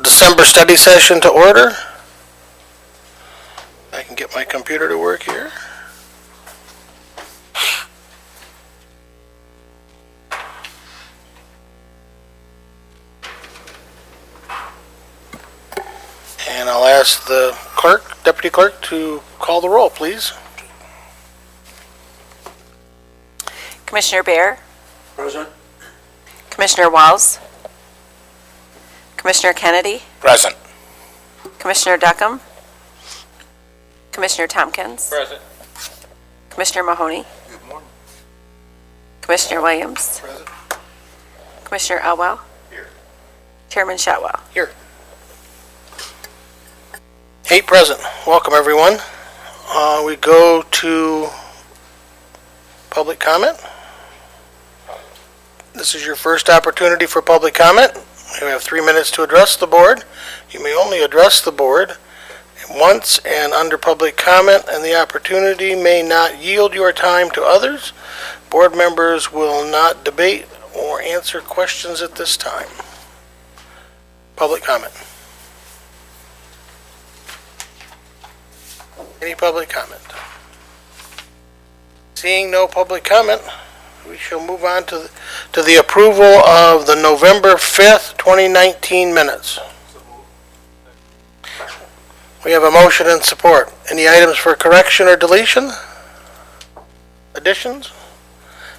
December study session to order. I can get my computer to work here. And I'll ask the clerk, deputy clerk, to call the roll, please. Commissioner Bear, Present. Commissioner Walls, Commissioner Kennedy, Present. Commissioner Duckham, Commissioner Tompkins, Present. Commissioner Mahoney, Good morning. Commissioner Williams, Present. Commissioner Elwell, Here. Chairman Shotwell. Here. 8 present. Welcome, everyone. We go to public comment. This is your first opportunity for public comment. You have 3 minutes to address the board. You may only address the board once and under public comment, and the opportunity may not yield your time to others. Board members will not debate or answer questions at this time. Public comment. Any public comment? Seeing no public comment, we shall move on to the approval of the November 5th, 2019 minutes. We have a motion and support. Any items for correction or deletion? Additions?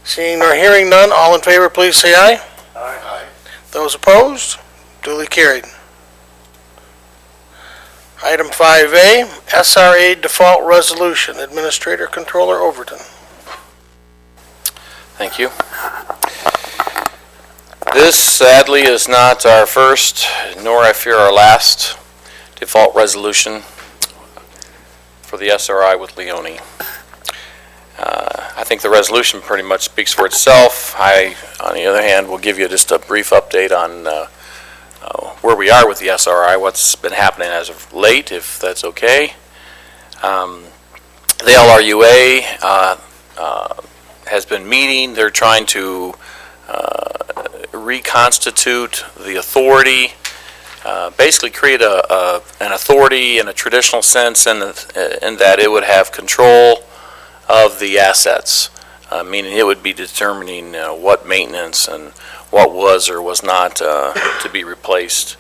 Seeing nor hearing none, all in favor, please say aye. Aye. Those opposed? Duly carried. Item 5A, SRA default resolution. Administrator Controller Overton. Thank you. This sadly is not our first, nor I fear our last, default resolution for the SRI with Leone. I think the resolution pretty much speaks for itself. I, on the other hand, will give you just a brief update on where we are with the SRI, what's been happening as of late, if that's okay. The LRUA has been meeting. They're trying to reconstitute the authority, basically create an authority in a traditional sense in that it would have control of the assets, meaning it would be determining what maintenance and what was or was not to be replaced,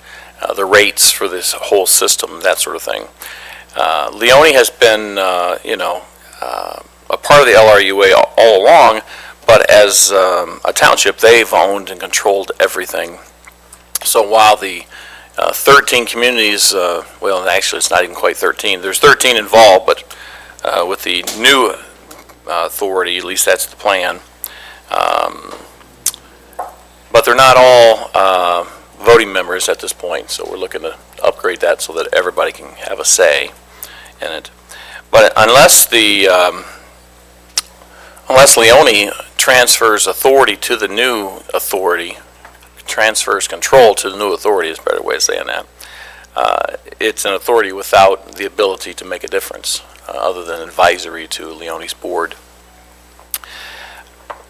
the rates for this whole system, that sort of thing. Leone has been, a part of the LRUA all along, but as a township, they've owned and controlled everything. So while the 13 communities, well, actually it's not even quite 13, there's 13 involved, but with the new authority, at least that's the plan. But they're not all voting members at this point, so we're looking to upgrade that so that everybody can have a say in it. But unless Leone transfers authority to the new authority, transfers control to the new authority is a better way of saying that, it's an authority without the ability to make a difference other than advisory to Leone's board.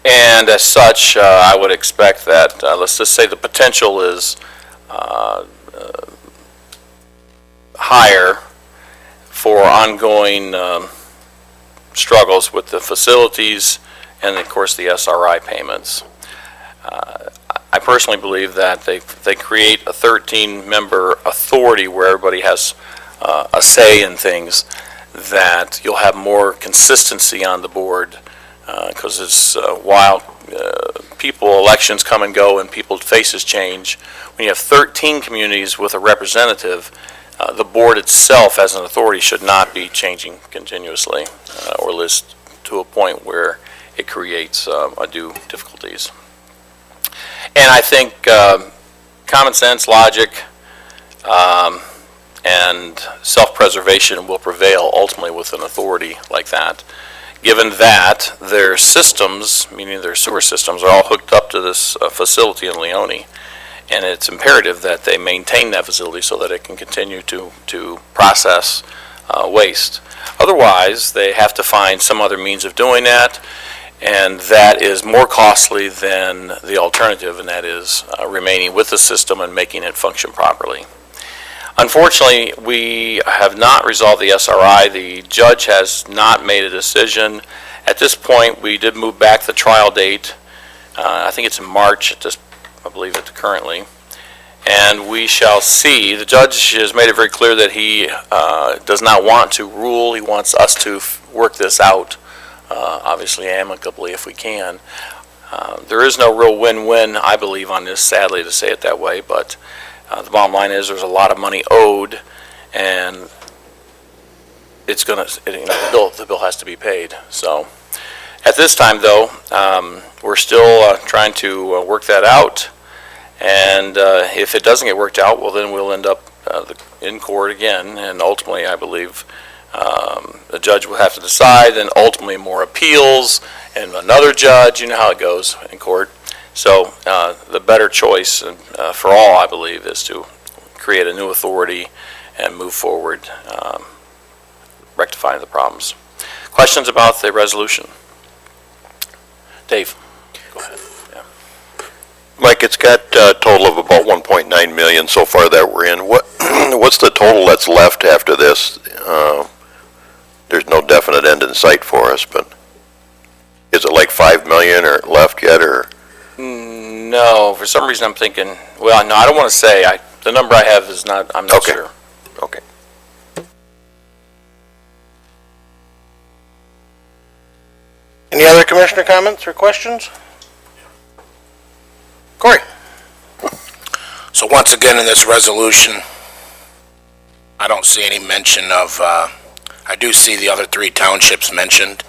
And as such, I would expect that, let's just say the potential is higher for ongoing struggles with the facilities and, of course, the SRI payments. I personally believe that they create a 13-member authority where everybody has a say in things, that you'll have more consistency on the board. Because it's while elections come and go and people's faces change, when you have 13 communities with a representative, the board itself as an authority should not be changing continuously or list to a point where it creates undue difficulties. And I think common sense, logic, and self-preservation will prevail ultimately with an authority like that, given that their systems, meaning their sewer systems, are all hooked up to this facility in Leone, and it's imperative that they maintain that facility so that it can continue to process waste. Otherwise, they have to find some other means of doing that, and that is more costly than the alternative, and that is remaining with the system and making it function properly. Unfortunately, we have not resolved the SRI. The judge has not made a decision. At this point, we did move back the trial date. I think it's in March, I believe it currently. And we shall see. The judge has made it very clear that he does not want to rule. He wants us to work this out, obviously amicably if we can. There is no real win-win, I believe, on this, sadly to say it that way, but the bottom line is there's a lot of money owed, and it's going to, the bill has to be paid. So at this time, though, we're still trying to work that out, and if it doesn't get worked out, well, then we'll end up in court again, and ultimately, I believe, the judge will have to decide, and ultimately more appeals, and another judge, you know how it goes in court. So the better choice for all, I believe, is to create a new authority and move forward, rectifying the problems. Questions about the resolution? Dave, go ahead. Yeah. Mike, it's got a total of about 1.9 million so far that we're in. What's the total that's left after this? There's no definite end in sight for us, but is it like 5 million or left yet, or? No, for some reason I'm thinking, well, no, I don't want to say. The number I have is not, I'm not Okay. sure. Okay. Any other commissioner comments or questions? Corey? So once again, in this resolution, I don't see any mention of, I do see the other three townships mentioned,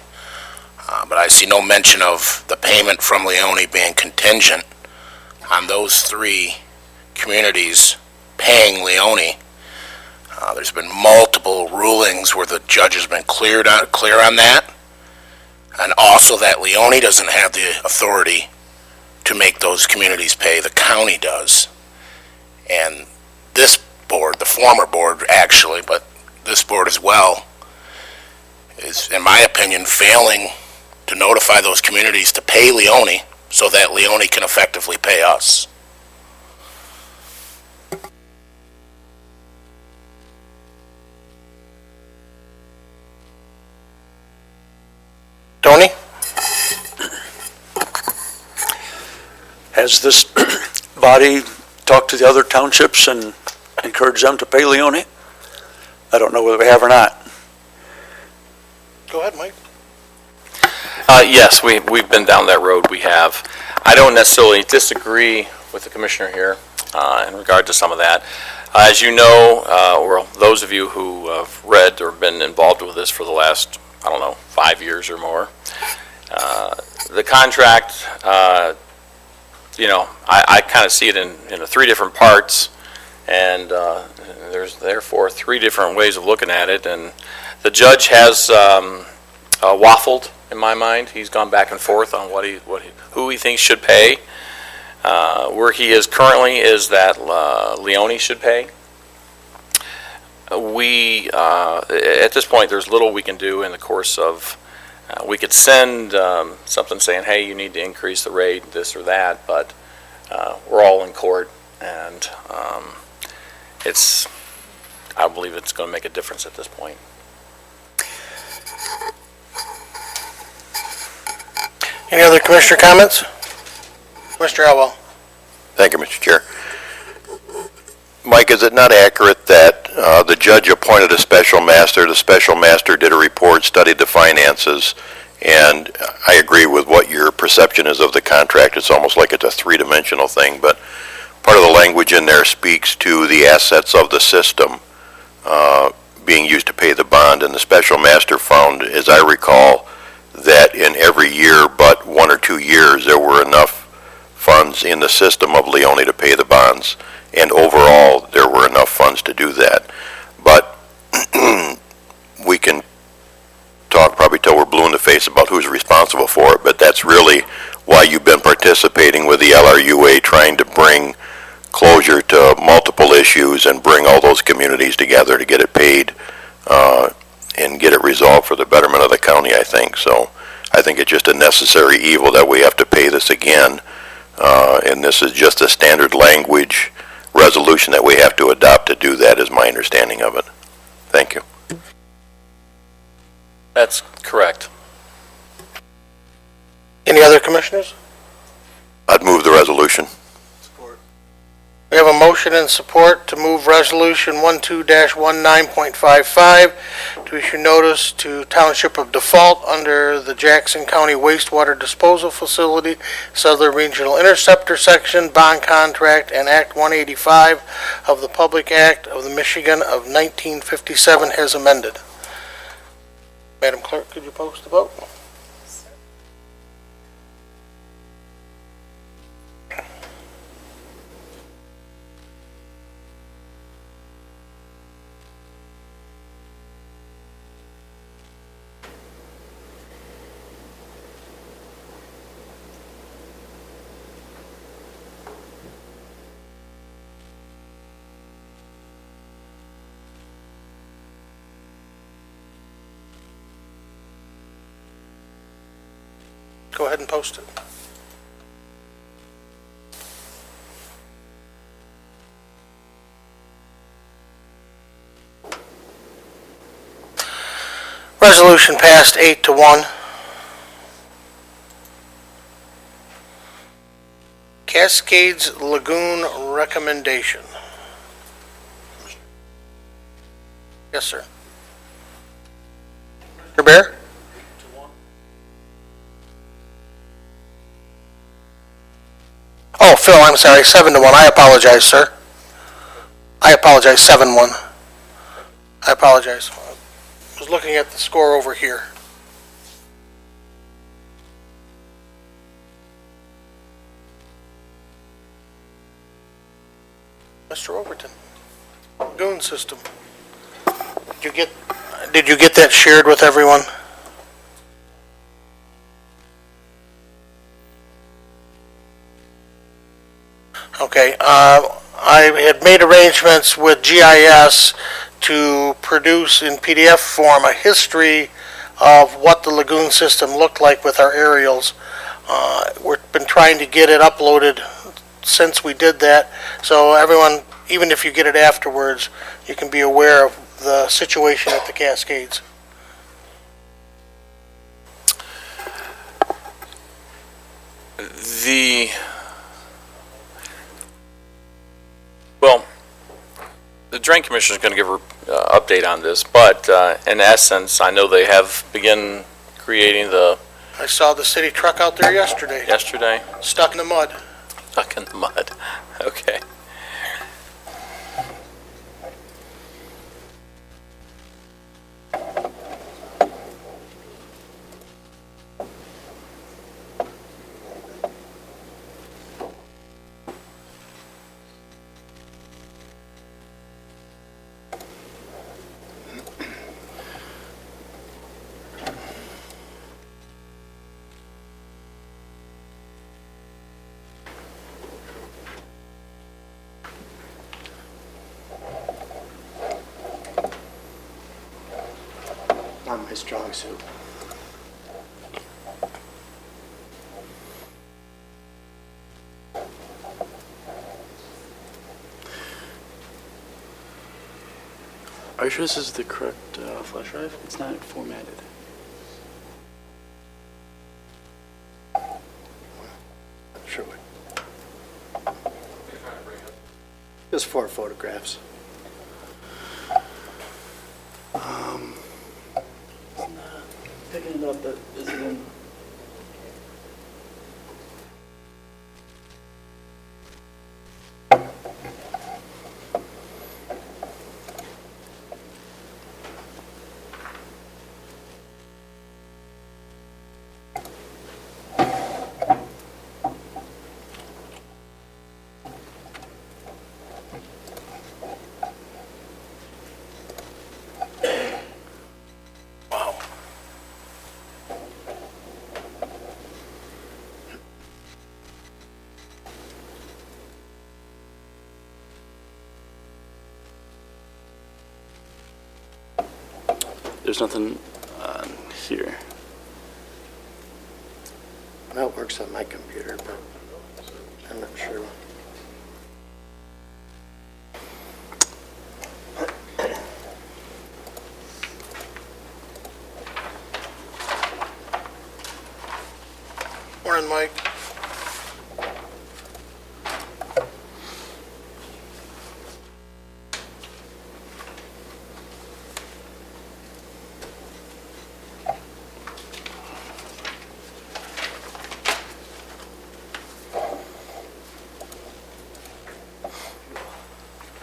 but I see no mention of the payment from Leone being contingent on those three communities paying Leone. There's been multiple rulings where the judge has been clear on that, and also that Leone doesn't have the authority to make those communities pay. The county does. And this board, the former board actually, but this board as well, is, in my opinion, failing to notify those communities to pay Leone so that Leone can effectively pay us. Tony? Has this body talked to the other townships and encouraged them to pay Leone? I don't know whether we have or not. Go ahead, Mike. Yes, we've been down that road. We have. I don't necessarily disagree with the commissioner here in regard to some of that. As you know, or those of you who have read or been involved with this for the last, 5 years or more, the contract, I kind of see it in three different parts, and there's therefore three different ways of looking at it. And the judge has waffled in my mind. He's gone back and forth on who he thinks should pay. Where he is currently is that Leone should pay. At this point, there's little we can do in the course of. We could send something saying, "Hey, you need to increase the rate, this or that," but we're all in court, and I believe it's going to make a difference at this point. Any other commissioner comments? Commissioner Elwell? Thank you, Mr. Chair. Mike, is it not accurate that the judge appointed a special master? The special master did a report, studied the finances, and I agree with what your perception is of the contract. It's almost like it's a three-dimensional thing, but part of the language in there speaks to the assets of the system being used to pay the bond, and the special master found, as I recall, that in every year but 1 or 2 years there were enough funds in the system of Leone to pay the bonds, and overall there were enough funds to do that. But we can talk probably till we're blue in the face about who's responsible for it, but that's really why you've been participating with the LRUA, trying to bring closure to multiple issues and bring all those communities together to get it paid and get it resolved for the betterment of the county, I think. So I think it's just a necessary evil that we have to pay this again, and this is just a standard language resolution that we have to adopt to do that, is my understanding of it. Thank you. That's correct. Any other commissioners? I'd move the resolution. We have a motion and support to move Resolution 12-19.55 to issue notice to Township of Default under the Jackson County Wastewater Disposal Facility, Southern Regional Interceptor Section, Bond Contract, and Act 185 of the Public Act of the Michigan of 1957 as amended. Madam Clerk, could you post the vote? Go ahead and post it. Resolution passed 8-1. Cascades Lagoon recommendation. Yes, sir. Mr. Bear? Oh, Phil, I'm sorry, 7-1. I apologize, sir. I apologize, 7-1. I apologize. I was looking at the score over here. Mr. Overton, Lagoon System. Did you get that shared with everyone? Okay, I had made arrangements with GIS to produce in PDF form a history of what the lagoon system looked like with our aerials. We've been trying to get it uploaded since we did that, so everyone, even if you get it afterwards, you can be aware of the situation at the Cascades. The Drain Commission is going to give an update on this, but in essence, I know they have begun creating I saw the city truck out there yesterday, stuck in the mud. stuck in the mud. Okay. Not my strong suit. Are you sure this is the correct flash drive? It's not formatted. Sure. Just 4 photographs. Picking it up, but is it in? There's nothing on here. Well, it works on my computer, but I'm not sure. Mike.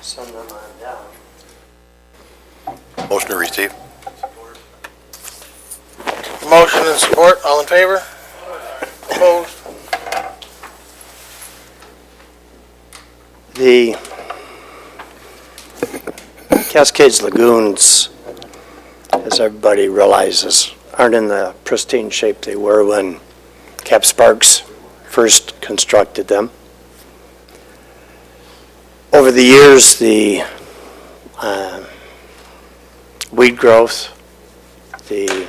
Send them on down. Motion to receive. Motion and support, all in favor? Opposed? The Cascades Lagoons, as everybody realizes, aren't in the pristine shape they were when Cap Sparks first constructed them. Over the years, the weed growth, the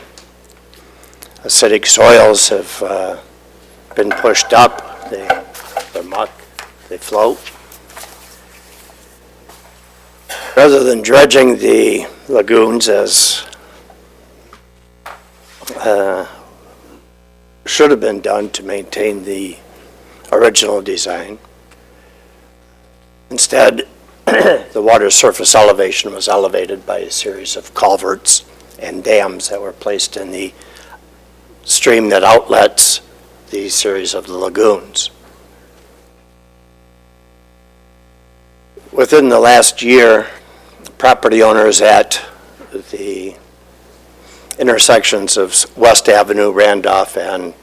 acidic soils have been pushed up. They're muck, they float. Rather than dredging the lagoons as should have been done to maintain the original design, instead, the water surface elevation was elevated by a series of culverts and dams that were placed in the stream that outlets the series of the lagoons. Within the last year, property owners at the intersections of West Avenue, Randolph, and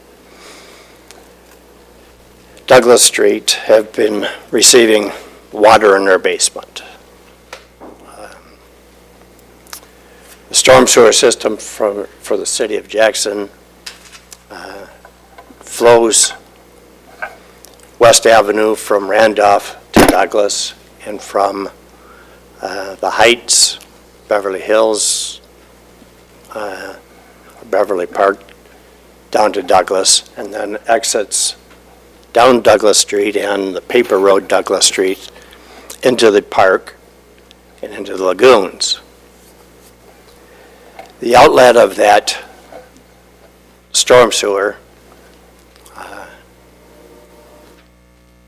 Douglas Street have been receiving water in their basement. The storm sewer system for the city of Jackson flows West Avenue from Randolph to Douglas, and from the Heights, Beverly Hills, Beverly Park, down to Douglas, and then exits down Douglas Street and the Paper Road Douglas Street into the park and into the lagoons. The outlet of that storm sewer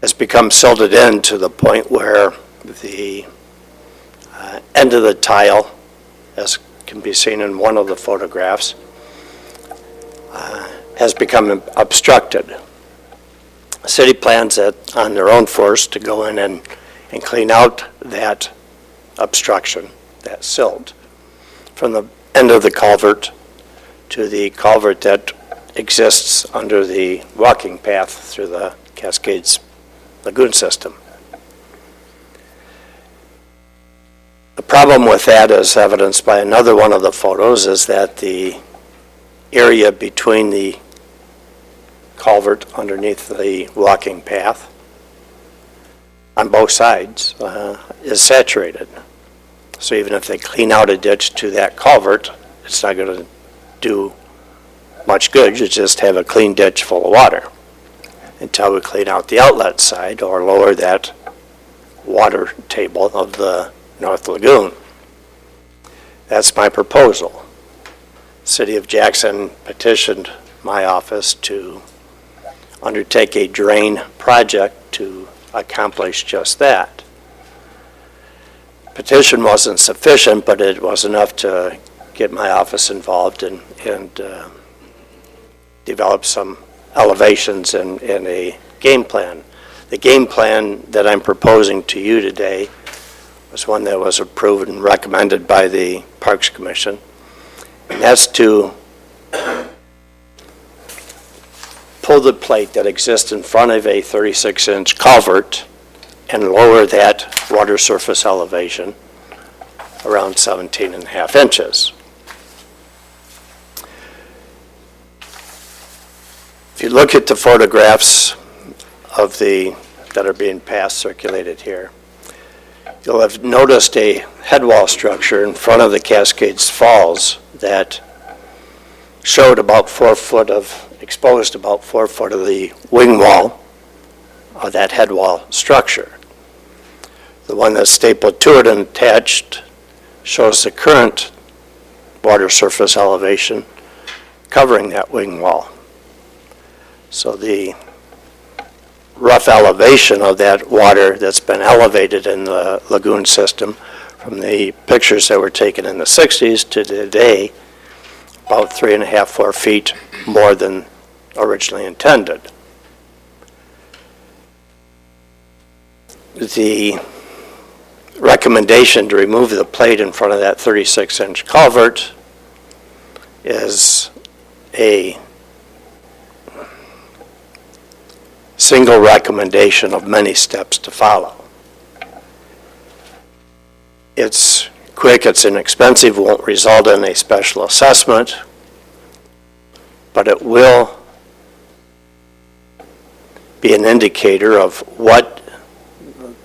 has become silted in to the point where the end of the tile, as can be seen in one of the photographs, has become obstructed. The city plans that on their own force to go in and clean out that obstruction, that silt, from the end of the culvert to the culvert that exists under the walking path through the Cascades Lagoon system. The problem with that, as evidenced by another one of the photos, is that the area between the culvert underneath the walking path on both sides is saturated. So even if they clean out a ditch to that culvert, it's not going to do much good. You just have a clean ditch full of water until we clean out the outlet side or lower that water table of the North Lagoon. That's my proposal. City of Jackson petitioned my office to undertake a drain project to accomplish just that. Petition wasn't sufficient, but it was enough to get my office involved and develop some elevations and a game plan. The game plan that I'm proposing to you today was one that was approved and recommended by the Parks Commission. And that's to pull the plate that exists in front of a 36-inch culvert and lower that water surface elevation around 17.5 inches. If you look at the photographs of that are being circulated here, you'll have noticed a headwall structure in front of the Cascades Falls that showed about 4 foot exposed about 4 foot of the wing wall of that headwall structure. The one that's stapled to it and attached shows the current water surface elevation covering that wing wall. So the rough elevation of that water that's been elevated in the lagoon system from the pictures that were taken in the 60s to today, about 3.5, 4 feet more than originally intended. The recommendation to remove the plate in front of that 36-inch culvert is a single recommendation of many steps to follow. It's quick, it's inexpensive, won't result in a special assessment, but it will be an indicator of what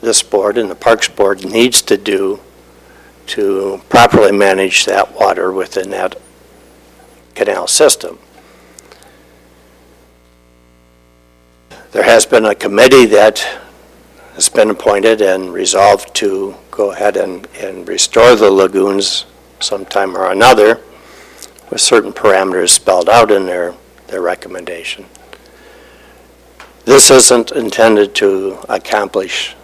this board and the Parks Board needs to do to properly manage that water within that canal system. There has been a committee that has been appointed and resolved to go ahead and restore the lagoons sometime or another with certain parameters spelled out in their recommendation. This isn't intended to accomplish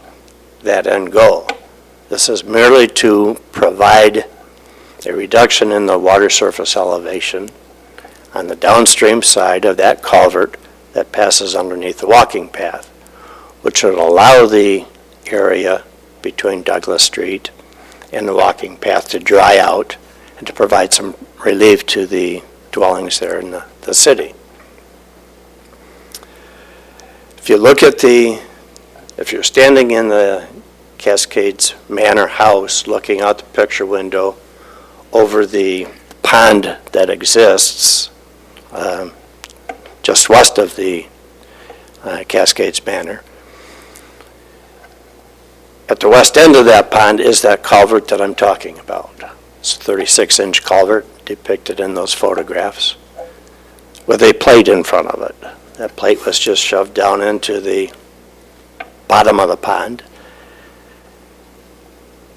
that end goal. This is merely to provide a reduction in the water surface elevation on the downstream side of that culvert that passes underneath the walking path, which would allow the area between Douglas Street and the walking path to dry out and to provide some relief to the dwellings there in the city. If you look at if you're standing in the Cascades Manor house looking out the picture window over the pond that exists just west of the Cascades Manor, at the west end of that pond is that culvert that I'm talking about. It's a 36-inch culvert depicted in those photographs with a plate in front of it. That plate was just shoved down into the bottom of the pond.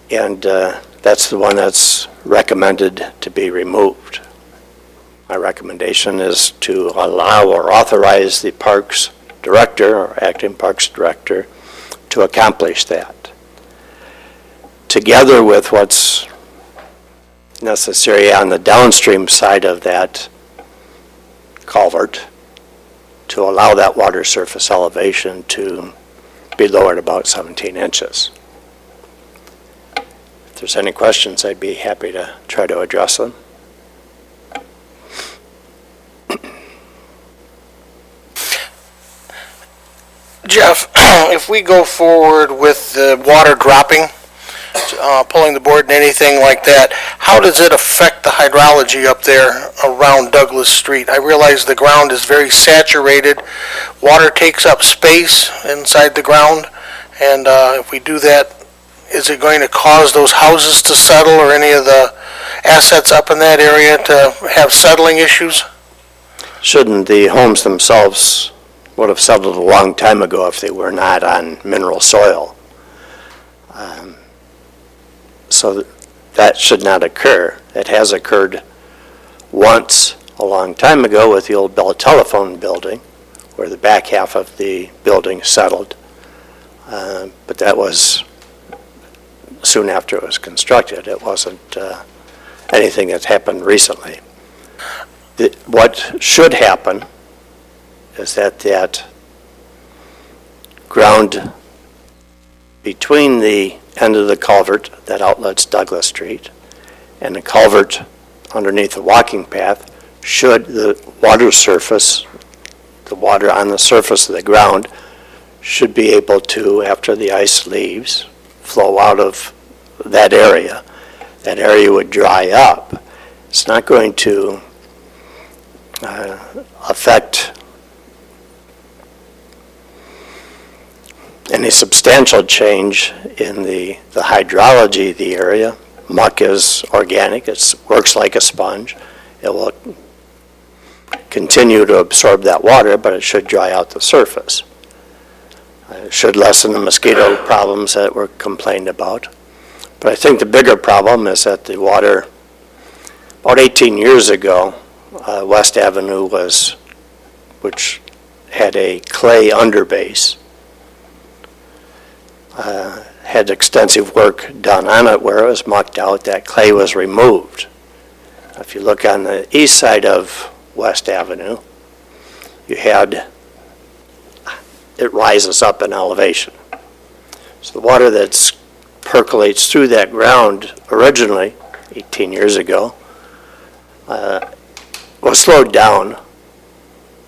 And that's the one that's recommended to be removed. My recommendation is to allow or authorize the Parks Director or Acting Parks Director to accomplish that. Together with what's necessary on the downstream side of that culvert to allow that water surface elevation to be lowered about 17 inches. If there's any questions, I'd be happy to try to address them. Jeff, if we go forward with the water dropping, pulling the board and anything like that, how does it affect the hydrology up there around Douglas Street? I realize the ground is very saturated. Water takes up space inside the ground, and if we do that, is it going to cause those houses to settle or any of the assets up in that area to have settling issues? Shouldn't the homes themselves would have settled a long time ago if they were not on mineral soil. So that should not occur. It has occurred once a long time ago with the old Bell Telephone building, where the back half of the building settled. But that was soon after it was constructed. It wasn't anything that's happened recently. What should happen is that ground between the end of the culvert that outlets Douglas Street and the culvert underneath the walking path, should the water surface, the water on the surface of the ground, should be able to, after the ice leaves, flow out of that area. That area would dry up. It's not going to affect any substantial change in the hydrology of the area. Muck is organic. It works like a sponge. It will continue to absorb that water, but it should dry out the surface. It should lessen the mosquito problems that were complained about. But I think the bigger problem is that the water, about 18 years ago, West Avenue which had a clay underbase, had extensive work done on it where it was mucked out. That clay was removed. If you look on the east side of West Avenue, it rises up in elevation. So the water that percolates through that ground originally, 18 years ago, was slowed down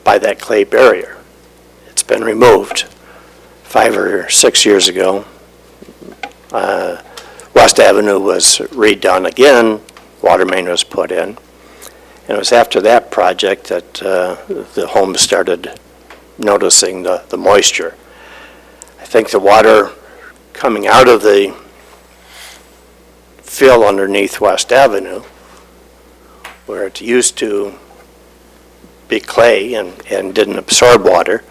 by that clay barrier. It's been removed 5 or 6 years ago. West Avenue was redone again, water main was put in, and it was after that project that the homes started noticing the moisture. I think the water coming out of the fill underneath West Avenue, where it used to be clay and didn't absorb water,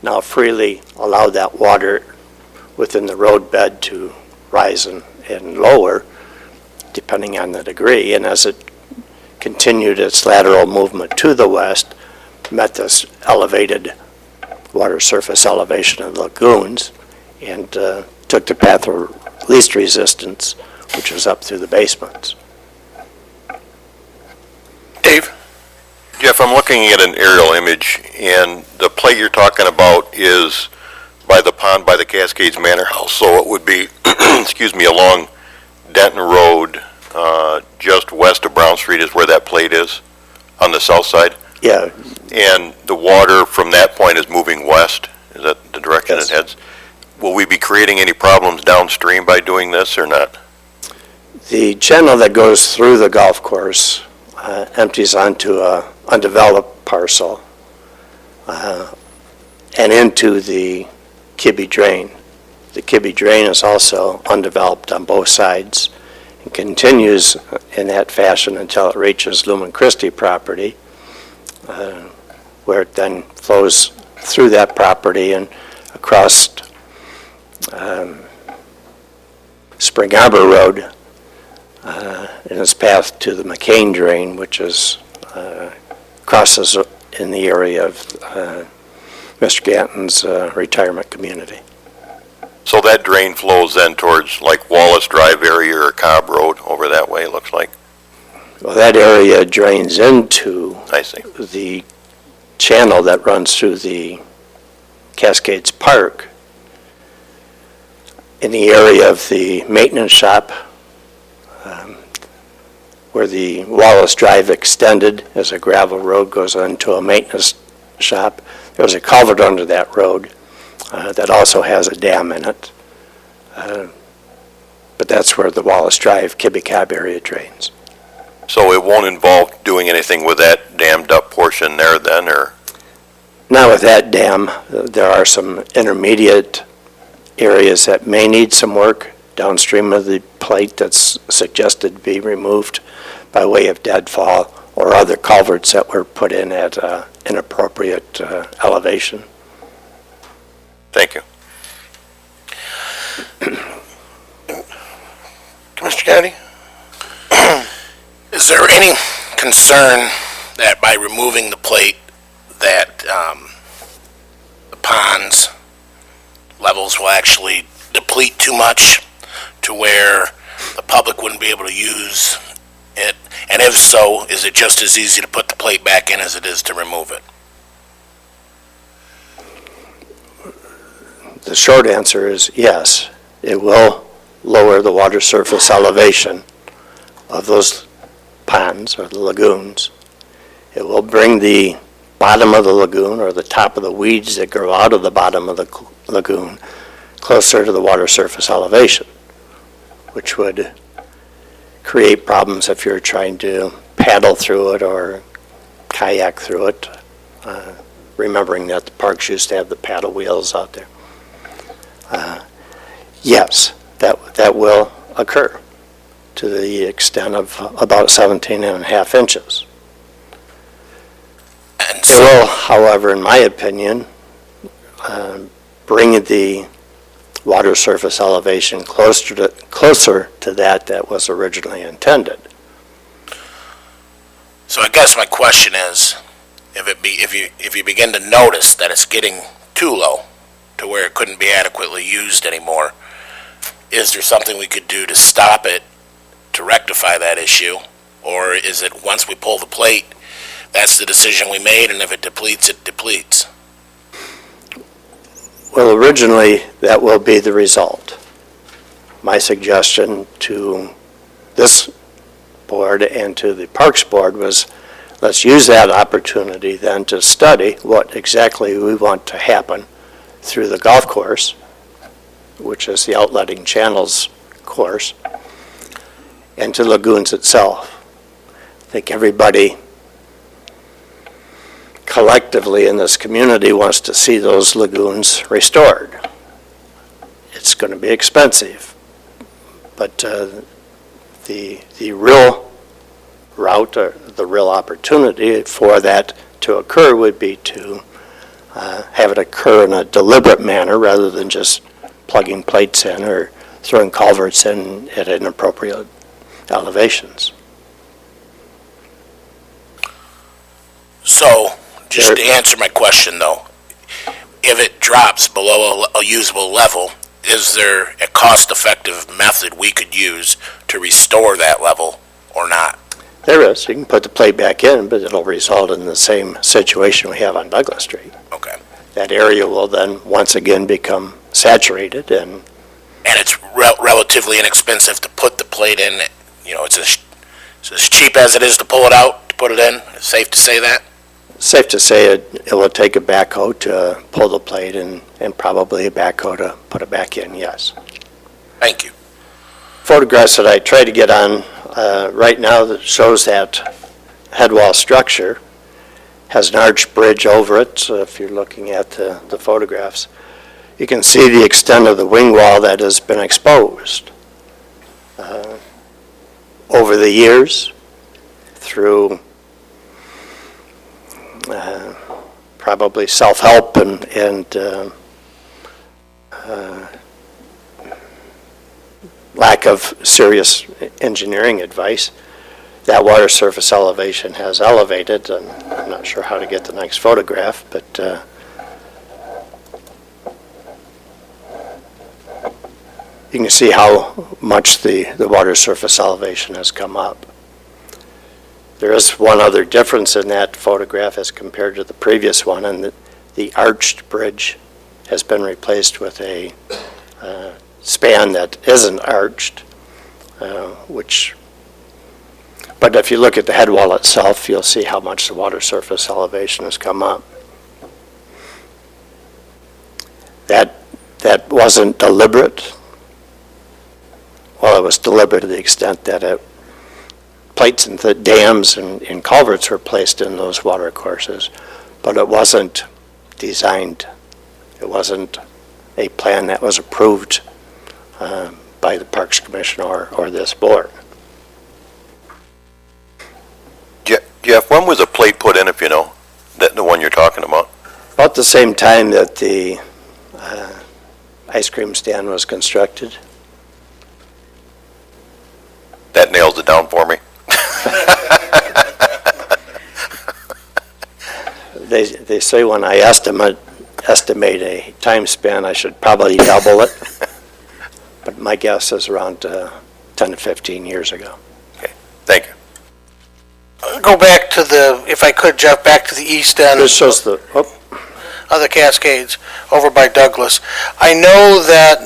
now freely allow that water within the road bed to rise and lower, depending on the degree. And as it continued its lateral movement to the west, met this elevated water surface elevation of the lagoons, and took the path of least resistance, which was up through the basements. Dave? Jeff, I'm looking at an aerial image, and the plate you're talking about is by the pond by the Cascades Manor House, so it would be, excuse me, along Denton Road, just west of Brown Street is where that plate is, on the south side? Yeah, And the water from that point is moving west? Is that the direction Yes. it heads? Will we be creating any problems downstream by doing this or not? the channel that goes through the golf course empties onto a undeveloped parcel and into the Kibbe Drain. The Kibbe Drain is also undeveloped on both sides and continues in that fashion until it reaches Lumen Christi property, where it then flows through that property and across Spring Arbor Road in its path to the McCain Drain, which is crosses in the area of Mr. Ganton's retirement community. So that drain flows then towards like Wallace Drive area or Cobb Road over that way, it looks like? Well, that area drains into I see. the channel that runs through the Cascades Park in the area of the maintenance shop, where the Wallace Drive extended as a gravel road goes into a maintenance shop. There's a culvert under that road that also has a dam in it. But that's where the Wallace Drive, Kibbe Cobb area drains. So it won't involve doing anything with that dammed up portion there then, or? Now with that dam, there are some intermediate areas that may need some work downstream of the plate that's suggested to be removed by way of deadfall or other culverts that were put in at inappropriate elevation. Thank you. Commissioner Kennedy? Is there any concern that by removing the plate that the pond's levels will actually deplete too much to where the public wouldn't be able to use it? And if so, is it just as easy to put the plate back in as it is to remove it? The short answer is yes. It will lower the water surface elevation of those ponds or the lagoons. It will bring the bottom of the lagoon or the top of the weeds that grow out of the bottom of the lagoon closer to the water surface elevation, which would create problems if you're trying to paddle through it or kayak through it, remembering that the parks used to have the paddle wheels out there. Yes, that will occur to the extent of about 17.5 inches. And It so, will, however, in my opinion, bring the water surface elevation closer to that was originally intended. so I guess my question is if you begin to notice that it's getting too low to where it couldn't be adequately used anymore, is there something we could do to stop it, to rectify that issue? Or is it once we pull the plate, that's the decision we made, and if it depletes, it depletes? Well, originally, that will be the result. My suggestion to this board and to the Parks Board was, let's use that opportunity then to study what exactly we want to happen through the golf course, which is the outletting channels course, and to lagoons itself. I think everybody collectively in this community wants to see those lagoons restored. It's going to be expensive, but the real route or the real opportunity for that to occur would be to have it occur in a deliberate manner rather than just plugging plates in or throwing culverts in at inappropriate elevations. So, just to answer my question though, if it drops below a usable level, is there a cost-effective method we could use to restore that level or not? There is. You can put the plate back in, but it'll result in the same situation we have on Douglas Street. Okay. That area will then once again become saturated, and It's relatively inexpensive to put the plate in. You know, it's as cheap as it is to pull it out, to put it in. It's safe to say that? safe to say it will take a backhoe to pull the plate and probably a backhoe to put it back in, yes. Thank you. Photographs that I tried to get on right now that shows that head wall structure has an arched bridge over it. So if you're looking at the photographs, you can see the extent of the wing wall that has been exposed over the years through probably self-help and lack of serious engineering advice. That water surface elevation has elevated, and I'm not sure how to get the next photograph, but you can see how much the water surface elevation has come up. There is one other difference in that photograph as compared to the previous one, and the arched bridge has been replaced with a span that isn't arched, but if you look at the head wall itself, you'll see how much the water surface elevation has come up. That wasn't deliberate. Well, it was deliberate to the extent that plates and the dams and culverts were placed in those water courses, but it wasn't designed. It wasn't a plan that was approved by the Parks Commission or this board. Jeff, when was a plate put in, if you know, the one you're talking about? About the same time that the ice cream stand was constructed. That nails it down for me. They say when I estimate a time span, I should probably double it. But my guess is around 10 to 15 years ago. Okay, thank you. Go back to if I could, Jeff, back to the east end This shows the, of the Cascades over by Douglas. I know that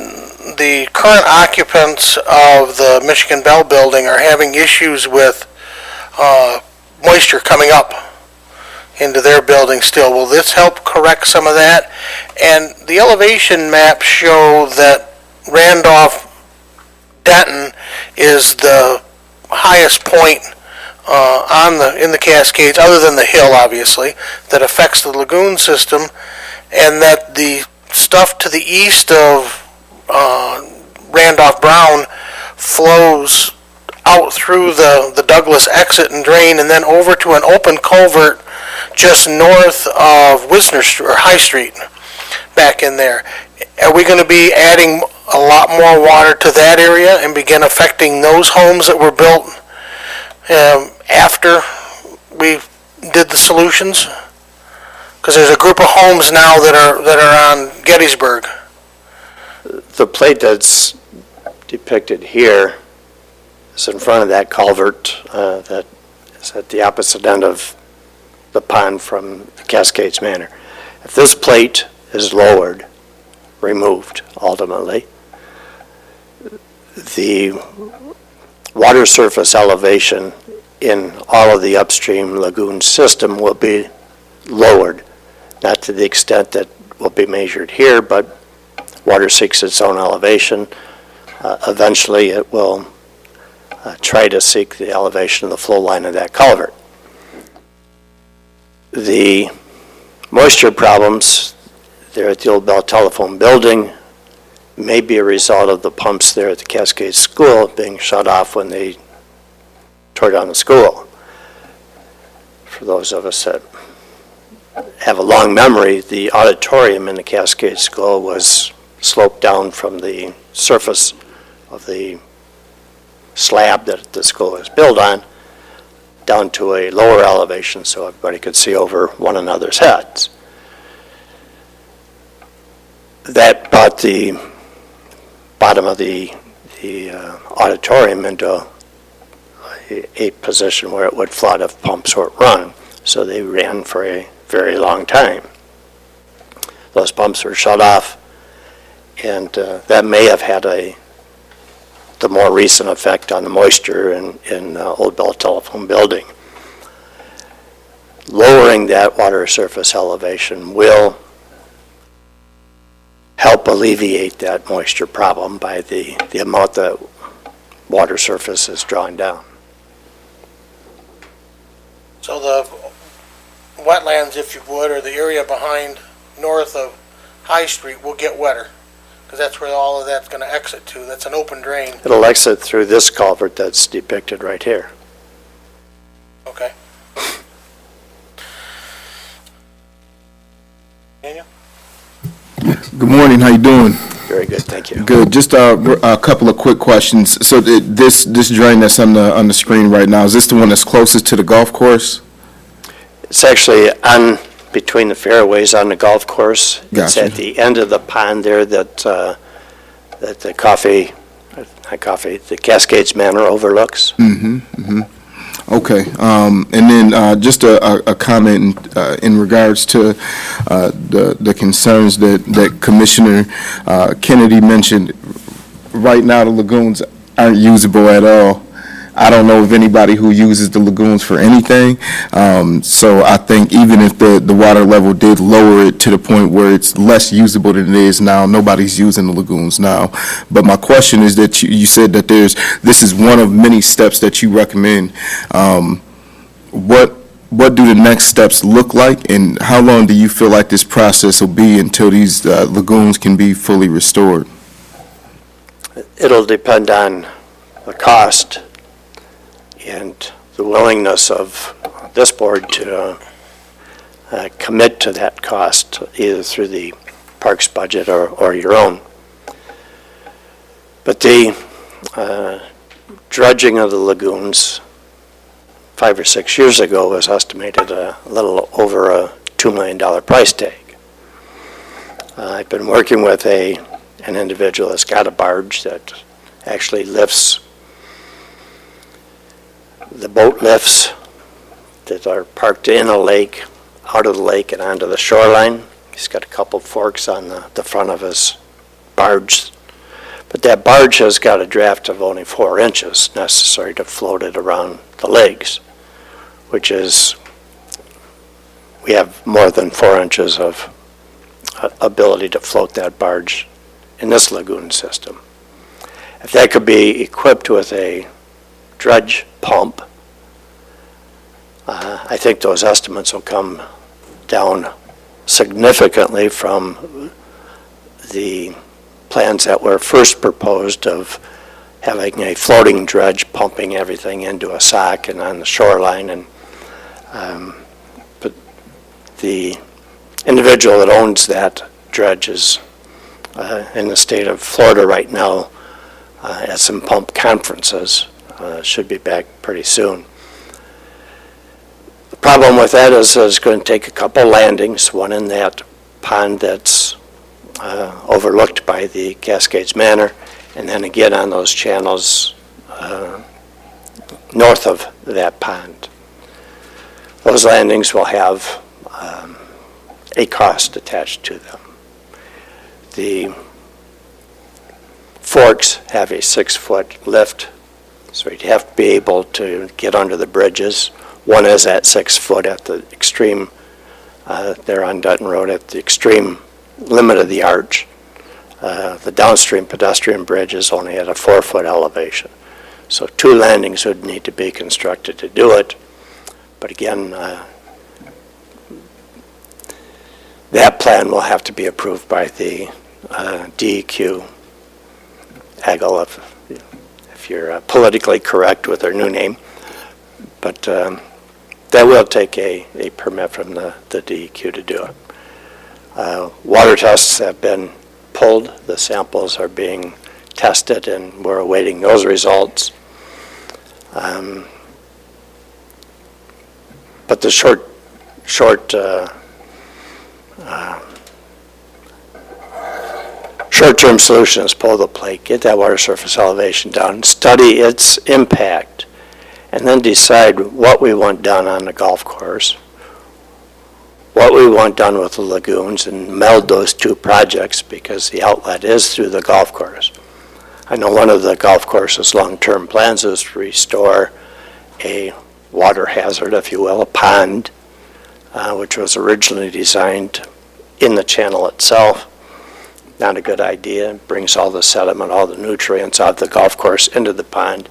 the current occupants of the Michigan Bell building are having issues with moisture coming up into their building still. Will this help correct some of that? And the elevation maps show that Randolph Denton is the highest point in the Cascades, other than the hill, obviously, that affects the lagoon system, and that the stuff to the east of Randolph Brown flows out through the Douglas exit and drain, and then over to an open culvert just north of Wisner or High Street, back in there. Are we going to be adding a lot more water to that area and begin affecting those homes that were built after we did the solutions? Because there's a group of homes now that are on Gettysburg. The plate that's depicted here is in front of that culvert that is at the opposite end of the pond from the Cascades Manor. If this plate is lowered, removed ultimately, the water surface elevation in all of the upstream lagoon system will be lowered, not to the extent that will be measured here, but water seeks its own elevation. Eventually, it will try to seek the elevation of the flow line of that culvert. The moisture problems there at the Old Bell Telephone Building may be a result of the pumps there at the Cascade School being shut off when they tore down the school. For those of us that have a long memory, the auditorium in the Cascade School was sloped down from the surface of the slab that the school was built on down to a lower elevation so everybody could see over one another's heads. That brought the bottom of the auditorium into a position where it would flood if pumps weren't run. So they ran for a very long time. Those pumps were shut off, and that may have had the more recent effect on the moisture in Old Bell Telephone Building. Lowering that water surface elevation will help alleviate that moisture problem by the amount that water surface is drawn down. So the wetlands, if you would, or the area behind north of High Street will get wetter, because that's where all of that's going to exit to. That's an open drain. It'll exit through this culvert that's depicted right here. Okay. Daniel? Good morning, how you doing? Very good, thank you. Good, just a couple of quick questions. So this drain that's on the screen right now, is this the one that's closest to the golf course? It's actually on between the fairways on the golf course. It's Gotcha. at the end of the pond there that the Cascades Manor overlooks. Okay, and then just a comment in regards to the concerns that Commissioner Kennedy mentioned. Right now, the lagoons aren't usable at all. I don't know of anybody who uses the lagoons for anything, so I think even if the water level did lower it to the point where it's less usable than it is now, nobody's using the lagoons now. But my question is that you said that this is one of many steps that you recommend. What do the next steps look like, and how long do you feel like this process will be until these lagoons can be fully restored? It'll depend on the cost and the willingness of this board to commit to that cost, either through the parks budget or your own. But the dredging of the lagoons 5 or 6 years ago was estimated a little over a $2 million price tag. I've been working with an individual that's got a barge that actually lifts the boat lifts that are parked in a lake, out of the lake and onto the shoreline. He's got a couple forks on the front of his barge. But that barge has got a draft of only 4 inches necessary to float it around the lakes, which is, we have more than 4 inches of ability to float that barge in this lagoon system. If that could be equipped with a dredge pump, I think those estimates will come down significantly from the plans that were first proposed of having a floating dredge pumping everything into a sock and on the shoreline. And but the individual that owns that dredge is in the state of Florida right now at some pump conferences. Should be back pretty soon. problem with that is it's going to take a couple landings, one in that pond that's overlooked by the Cascades Manor, and then again on those channels north of that pond. Those landings will have a cost attached to them. The forks have a 6-foot lift, so you'd have to be able to get under the bridges. One is at 6 foot at the extreme, there on Dutton Road, at the extreme limit of the arch. The downstream pedestrian bridge is only at a 4-foot elevation. So 2 landings would need to be constructed to do it. But again, that plan will have to be approved by the DEQ, AGL, if you're politically correct with their new name. But that will take a permit from the DEQ to do it. Water tests have been pulled. The samples are being tested, and we're awaiting those results. But the short-term solution is pull the plate, get that water surface elevation down, study its impact, and then decide what we want done on the golf course, what we want done with the lagoons, and meld those 2 projects because the outlet is through the golf course. I know one of the golf course's long-term plans is to restore a water hazard, if you will, a pond, which was originally designed in the channel itself. Not a good idea. It brings all the sediment, all the nutrients out of the golf course into the pond,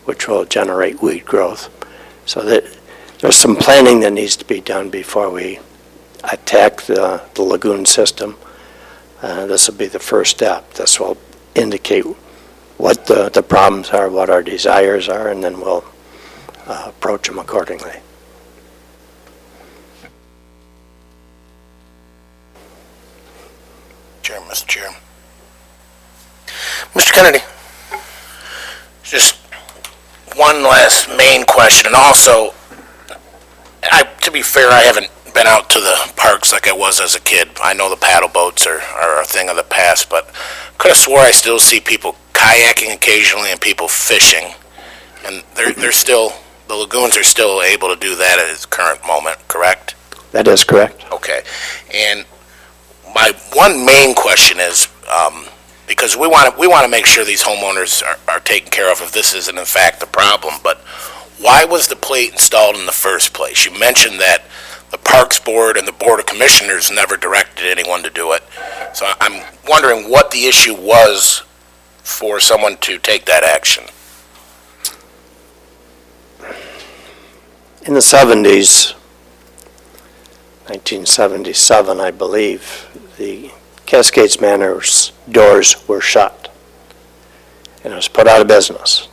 which will generate weed growth. So that there's some planning that needs to be done before we attack the lagoon system. This will be the first step. This will indicate what the problems are, what our desires are, and then we'll approach them accordingly. Mr. Chair. Mr. Kennedy. Just one last main question, and also, to be fair, I haven't been out to the parks like I was as a kid. I know the paddle boats are a thing of the past, but could have swore I still see people kayaking occasionally and people fishing, and they're still, the lagoons are still able to do that at its current moment, correct? That is correct. Okay, and my one main question is, because we want to make sure these homeowners are taken care of if this isn't in fact the problem, but why was the plate installed in the first place? You mentioned that the Parks Board and the Board of Commissioners never directed anyone to do it. So I'm wondering what the issue was for someone to take that action. In the 70s, 1977, I believe, the Cascades Manor's doors were shut, and it was put out of business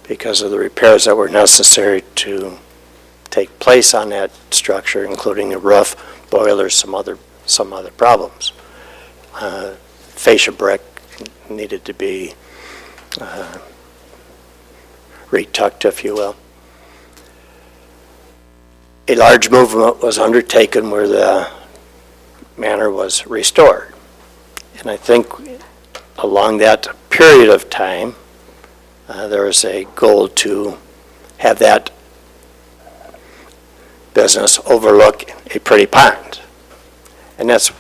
because of the repairs that were necessary to take place on that structure, including the roof, boilers, some other problems. Fascia brick needed to be retucked, if you will. A large movement was undertaken where the manor was restored. And I think along that period of time, there was a goal to have that business overlook a pretty pond. And that's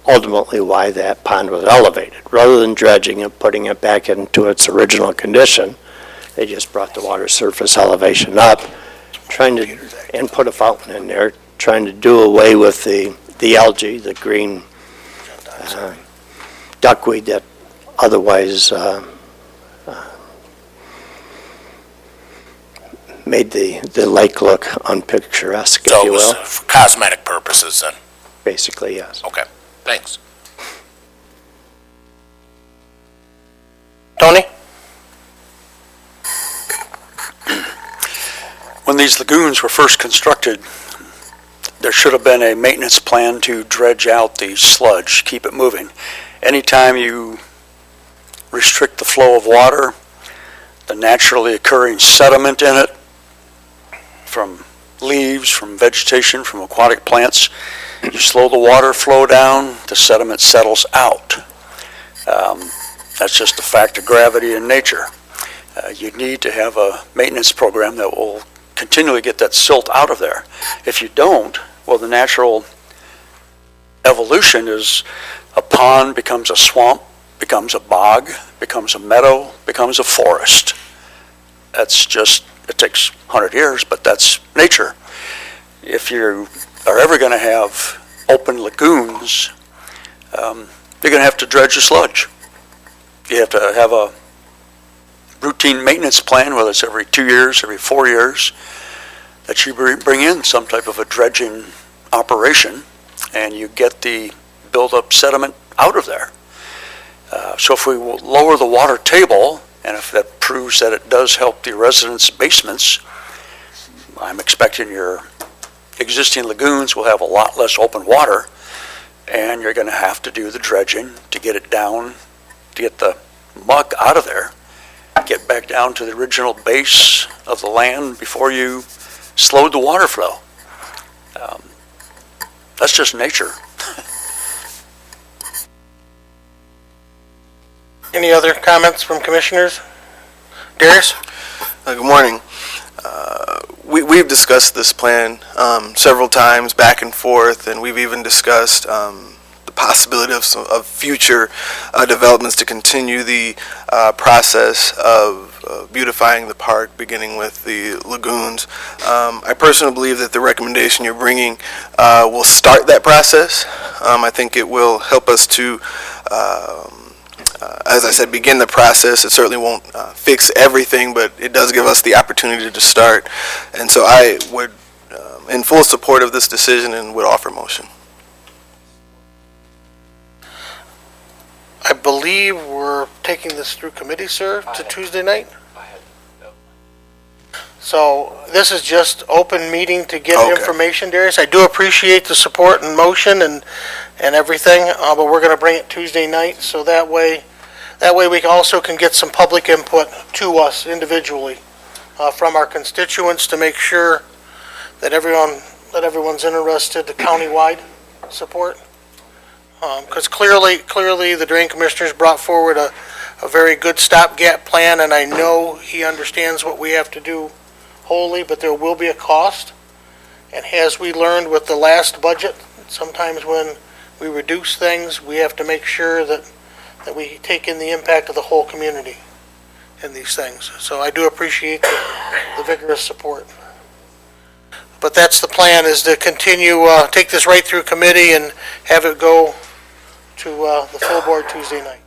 ultimately why that pond was elevated. Rather than dredging it, putting it back into its original condition, they just brought the water surface elevation up, and put a fountain in there, trying to do away with the algae, the green duckweed that otherwise made the lake look unpicturesque, if you will. So it was for cosmetic purposes then? Basically, yes. Okay, thanks. Tony? When these lagoons were first constructed, there should have been a maintenance plan to dredge out the sludge, keep it moving. Anytime you restrict the flow of water, the naturally occurring sediment in it from leaves, from vegetation, from aquatic plants. You slow the water flow down, the sediment settles out. That's just a fact of gravity in nature. You need to have a maintenance program that will continually get that silt out of there. If you don't, well, the natural evolution is a pond becomes a swamp, becomes a bog, becomes a meadow, becomes a forest. That's just, it takes 100 years, but that's nature. If you are ever going to have open lagoons, you're going to have to dredge your sludge. You have to have a routine maintenance plan, whether it's every 2 years, every 4 years, that you bring in some type of a dredging operation, and you get the build-up sediment out of there. So if we lower the water table, and if that proves that it does help the residents' basements, I'm expecting your existing lagoons will have a lot less open water, and you're going to have to do the dredging to get it down, to get the muck out of there, get back down to the original base of the land before you slowed the water flow. That's just nature. Any other comments from commissioners? Darius? Good morning. We've discussed this plan several times back and forth, and we've even discussed the possibility of future developments to continue the process of beautifying the park, beginning with the lagoons. I personally believe that the recommendation you're bringing will start that process. I think it will help us to as I said, begin the process. It certainly won't fix everything, but it does give us the opportunity to start. And so I would, in full support of this decision, and would offer motion. I believe we're taking this through committee, sir, to Tuesday night? So this is just open meeting to get Okay. information, Darius. I do appreciate the support and motion and everything, but we're going to bring it Tuesday night, so that way we also can get some public input to us individually from our constituents to make sure that everyone's interested, the countywide support. Because clearly the drain commissioners brought forward a very good stopgap plan, and I know he understands what we have to do wholly, but there will be a cost. And as we learned with the last budget, sometimes when we reduce things, we have to make sure that we take in the impact of the whole community in these things. So I do appreciate the vigorous support. But that's the plan, is to continue, take this right through committee and have it go to the full board Tuesday night.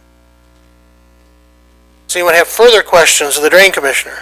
Does anyone have further questions of the drain commissioner?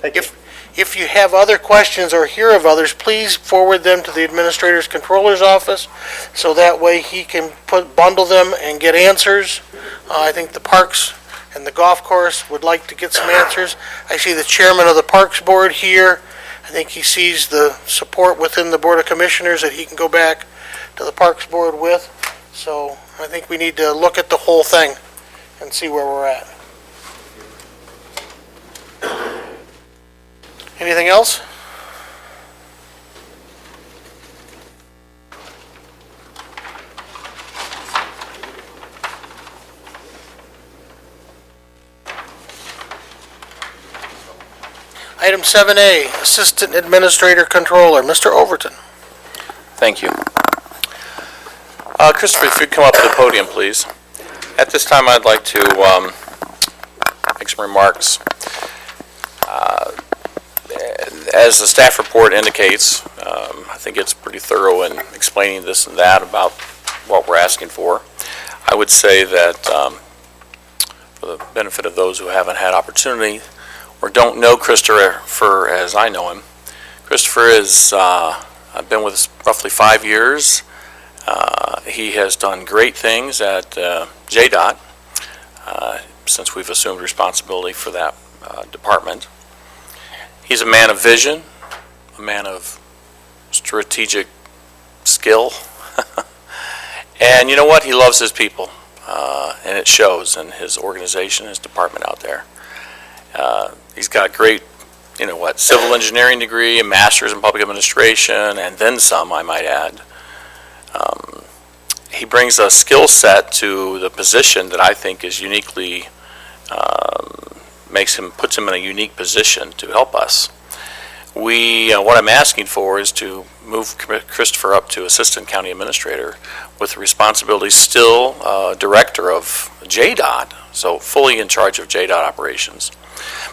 If you have other questions or hear of others, please forward them to the administrator's controller's office, so that way he can bundle them and get answers. I think the parks and the golf course would like to get some answers. I see the chairman of the Parks Board here. I think he sees the support within the Board of Commissioners that he can go back to the Parks Board with. So I think we need to look at the whole thing and see where we're at. Anything else? Item 7A, Assistant Administrator Controller, Mr. Overton. Thank you. Christopher, if you'd come up to the podium, please. At this time, I'd like to make some remarks. As the staff report indicates, I think it's pretty thorough in explaining this and that about what we're asking for. I would say that for the benefit of those who haven't had opportunity or don't know Christopher as I know him, Christopher is, I've been with us roughly 5 years. He has done great things at JDOT since we've assumed responsibility for that department. He's a man of vision, a man of strategic skill, and you know what? He loves his people, and it shows in his organization, his department out there. He's got great civil engineering degree, a master's in public administration, and then some, I might add. He brings a skill set to the position that I think is uniquely, puts him in a unique position to help us. What I'm asking for is to move Christopher up to Assistant County Administrator with responsibilities still Director of JDOT, so fully in charge of JDOT operations.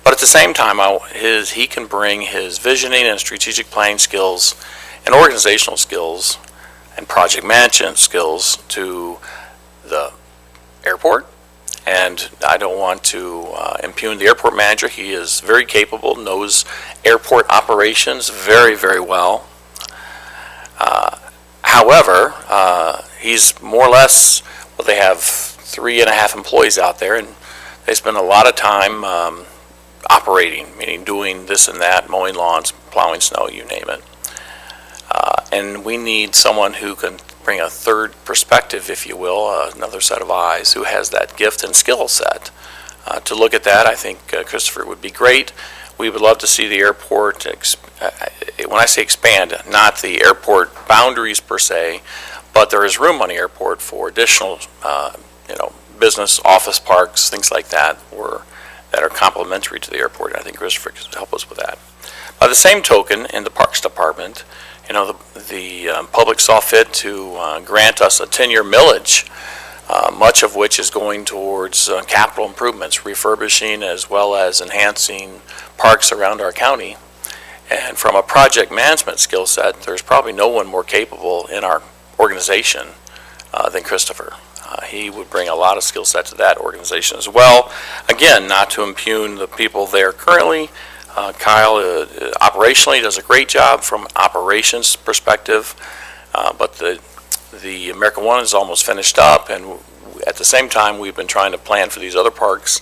But at the same time, he can bring his visioning and strategic planning skills and organizational skills and project management skills to the airport. And I don't want to impugn the airport manager. He is very capable, knows airport operations very, very well. However, he's more or less, they have 3.5 employees out there, and they spend a lot of time operating, meaning doing this and that, mowing lawns, plowing snow, you name it. And we need someone who can bring a third perspective, if you will, another set of eyes, who has that gift and skill set. To look at that, I think Christopher would be great. We would love to see the airport, when I say expand, not the airport boundaries per se, but there is room on the airport for additional, business, office parks, things like that, that are complementary to the airport. And I think Christopher could help us with that. By the same token, in the Parks Department, the public saw fit to grant us a 10-year millage, much of which is going towards capital improvements, refurbishing as well as enhancing parks around our county. And from a project management skill set, there's probably no one more capable in our organization than Christopher. He would bring a lot of skill set to that organization as well. Again, not to impugn the people there currently. Kyle operationally does a great job from operations perspective, but the American One is almost finished up, and at the same time we've been trying to plan for these other parks.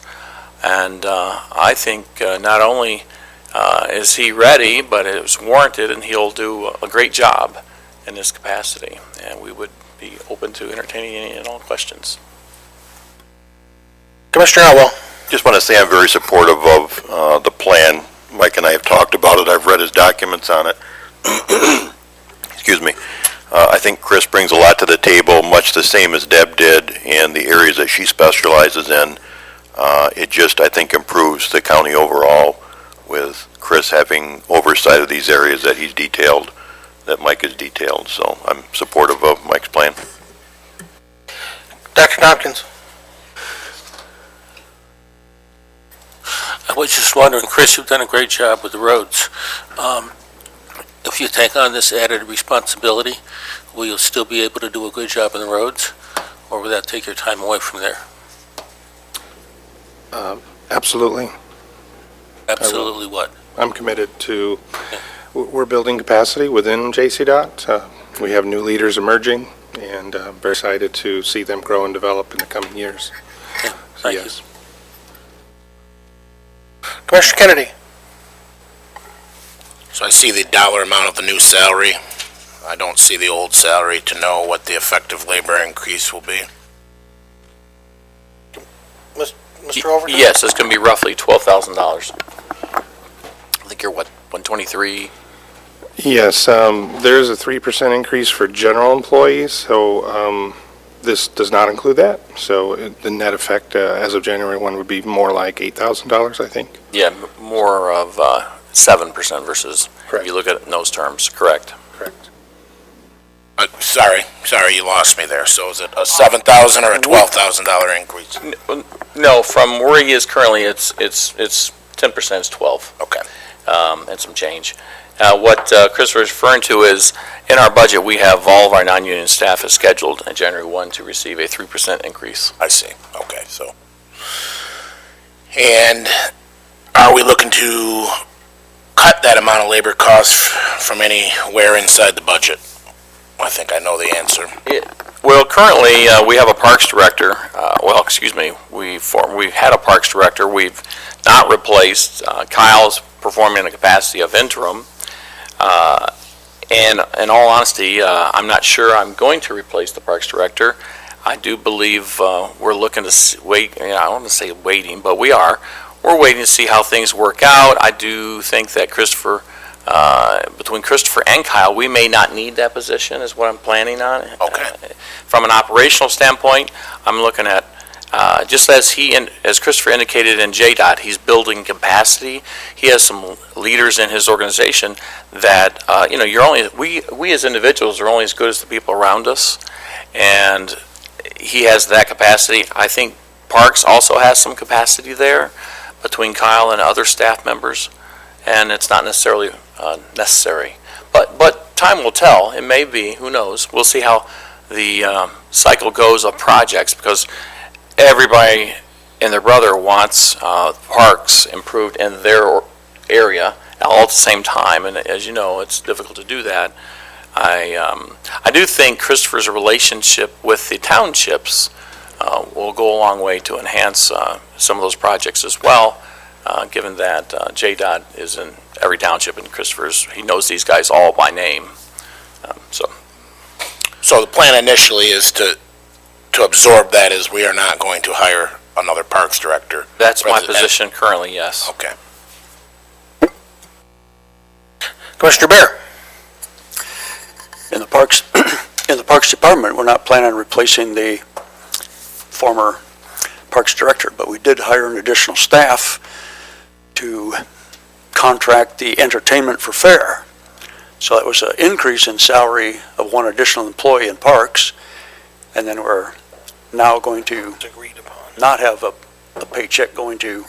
And I think not only is he ready, but it was warranted, and he'll do a great job in this capacity. And we would be open to entertaining any and all questions. Commissioner Otwell. Just want to say I'm very supportive of the plan. Mike and I have talked about it. I've read his documents on it. Excuse me. I think Chris brings a lot to the table, much the same as Deb did in the areas that she specializes in. It just, I think, improves the county overall with Chris having oversight of these areas that he's detailed, that Mike has detailed. So I'm supportive of Mike's plan. Dr. Tompkins. I was just wondering, Chris, you've done a great job with the roads. If you take on this added responsibility, will you still be able to do a good job on the roads, or will that take your time away from there? Absolutely. Absolutely what? I'm committed to, we're building capacity within JCDOT. We have new leaders emerging, and I'm very excited to see them grow and develop in the coming years. Yeah, thank you. Commissioner Kennedy. So I see the dollar amount of the new salary. I don't see the old salary to know what the effective labor increase will be. Mr. Overton? Yes, it's going to be roughly $12,000. I think you're, 123? Yes, there's a 3% increase for general employees, so this does not include that. So the net effect as of January 1 would be more like $8,000, I think. Yeah, more of 7% versus, Correct. if you look at it in those terms, correct. Correct. Sorry, you lost me there. So is it a $7,000 or a $12,000 increase? No, from where he is currently, it's 10% is 12. Okay. And some change. What Chris was referring to is, in our budget, we have all of our non-union staff is scheduled on January 1 to receive a 3% increase. I see. Okay, so. And are we looking to cut that amount of labor costs from anywhere inside the budget? I think I know the answer. Well, currently, we have a parks director. We had a parks director. We've not replaced. Kyle's performing in the capacity of interim. And in all honesty, I'm not sure I'm going to replace the parks director. I do believe we're looking to wait. I don't want to say waiting, but we are. we're waiting to see how things work out. I do think that between Christopher and Kyle, we may not need that position, is what I'm planning on. Okay. From an operational standpoint, I'm looking at, just as Christopher indicated in JDOT, he's building capacity. He has some leaders in his organization that, we as individuals are only as good as the people around us, and he has that capacity. I think Parks also has some capacity there between Kyle and other staff members, and it's not necessarily necessary. But time will tell. It may be, who knows. We'll see how the cycle goes of projects, because everybody and their brother wants parks improved in their area all at the same time, and as you know, it's difficult to do that. I do think Christopher's relationship with the townships will go a long way to enhance some of those projects as well, given that JDOT is in every township, and he knows these guys all by name. So the plan initially is to absorb that, as we are not going to hire another parks director. That's my position currently, yes. Okay. Commissioner Bear? In the Parks Department, we're not planning on replacing the former Parks Director, but we did hire an additional staff to contract the entertainment for fair. So that was an increase in salary of one additional employee in Parks, and then we're now going to not have a paycheck going to,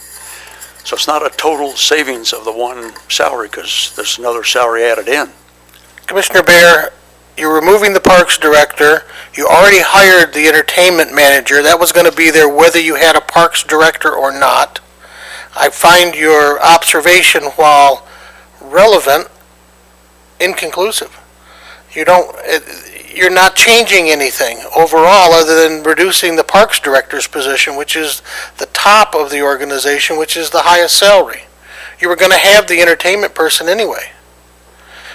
so it's not a total savings of the one salary, because there's another salary added in. Commissioner Bear, you're removing the Parks Director. You already hired the entertainment manager. That was going to be there whether you had a Parks Director or not. I find your observation, while relevant, inconclusive. You're not changing anything overall other than reducing the Parks Director's position, which is the top of the organization, which is the highest salary. You were going to have the entertainment person anyway.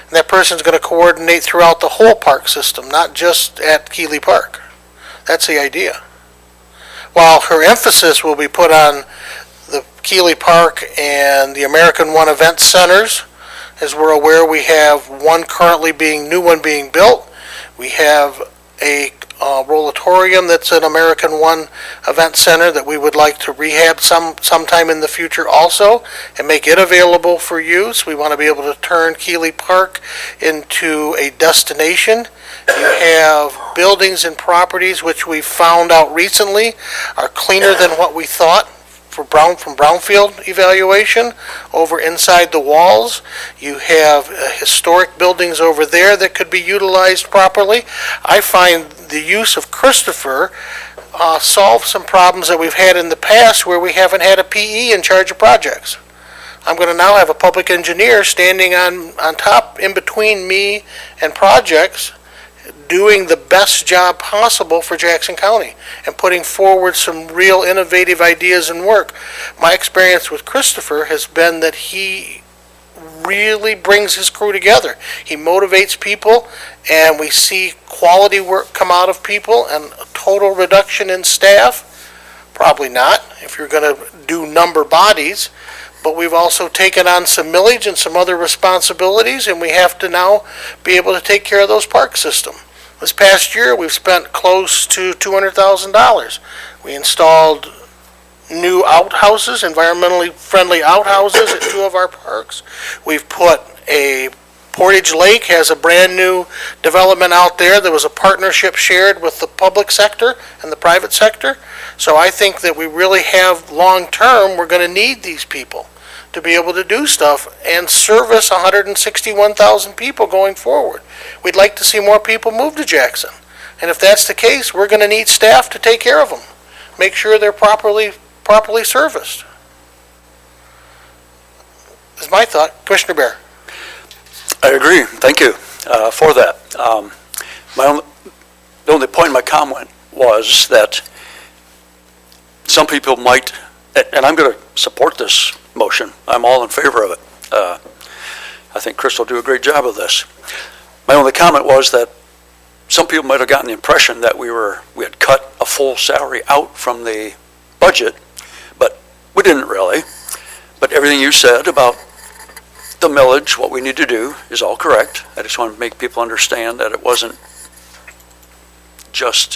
And that person's going to coordinate throughout the whole park system, not just at Keeley Park. That's the idea. While her emphasis will be put on the Keeley Park and the American One Event Centers, as we're aware, we have one new one being built. We have a Rollatorium that's an American One Event Center that we would like to rehab sometime in the future also and make it available for use. We want to be able to turn Keeley Park into a destination. You have buildings and properties which we found out recently are cleaner than what we thought from brownfield evaluation over inside the walls. You have historic buildings over there that could be utilized properly. I find the use of Christopher solve some problems that we've had in the past where we haven't had a PE in charge of projects. I'm going to now have a public engineer standing on top in between me and projects, doing the best job possible for Jackson County and putting forward some real innovative ideas and work. My experience with Christopher has been that he really brings his crew together. He motivates people, and we see quality work come out of people, and a total reduction in staff. Probably not, if you're going to do number bodies. But we've also taken on some millage and some other responsibilities, and we have to now be able to take care of those park system. This past year, we've spent close to $200,000. We installed new outhouses, environmentally friendly outhouses at two of our parks. We've put Portage Lake has a brand new development out there. There was a partnership shared with the public sector and the private sector. So I think that we really have long-term, we're going to need these people to be able to do stuff and service 161,000 people going forward. We'd like to see more people move to Jackson. And if that's the case, we're going to need staff to take care of them. Make sure they're properly serviced. Is my thought. Commissioner Bear. I agree. Thank you for that. The only point of my comment was that some people might, and I'm going to support this motion. I'm all in favor of it. I think Chris will do a great job of this. My only comment was that some people might have gotten the impression that we had cut a full salary out from the budget, but we didn't really. But everything you said about the millage, what we need to do, is all correct. I just want to make people understand that it wasn't just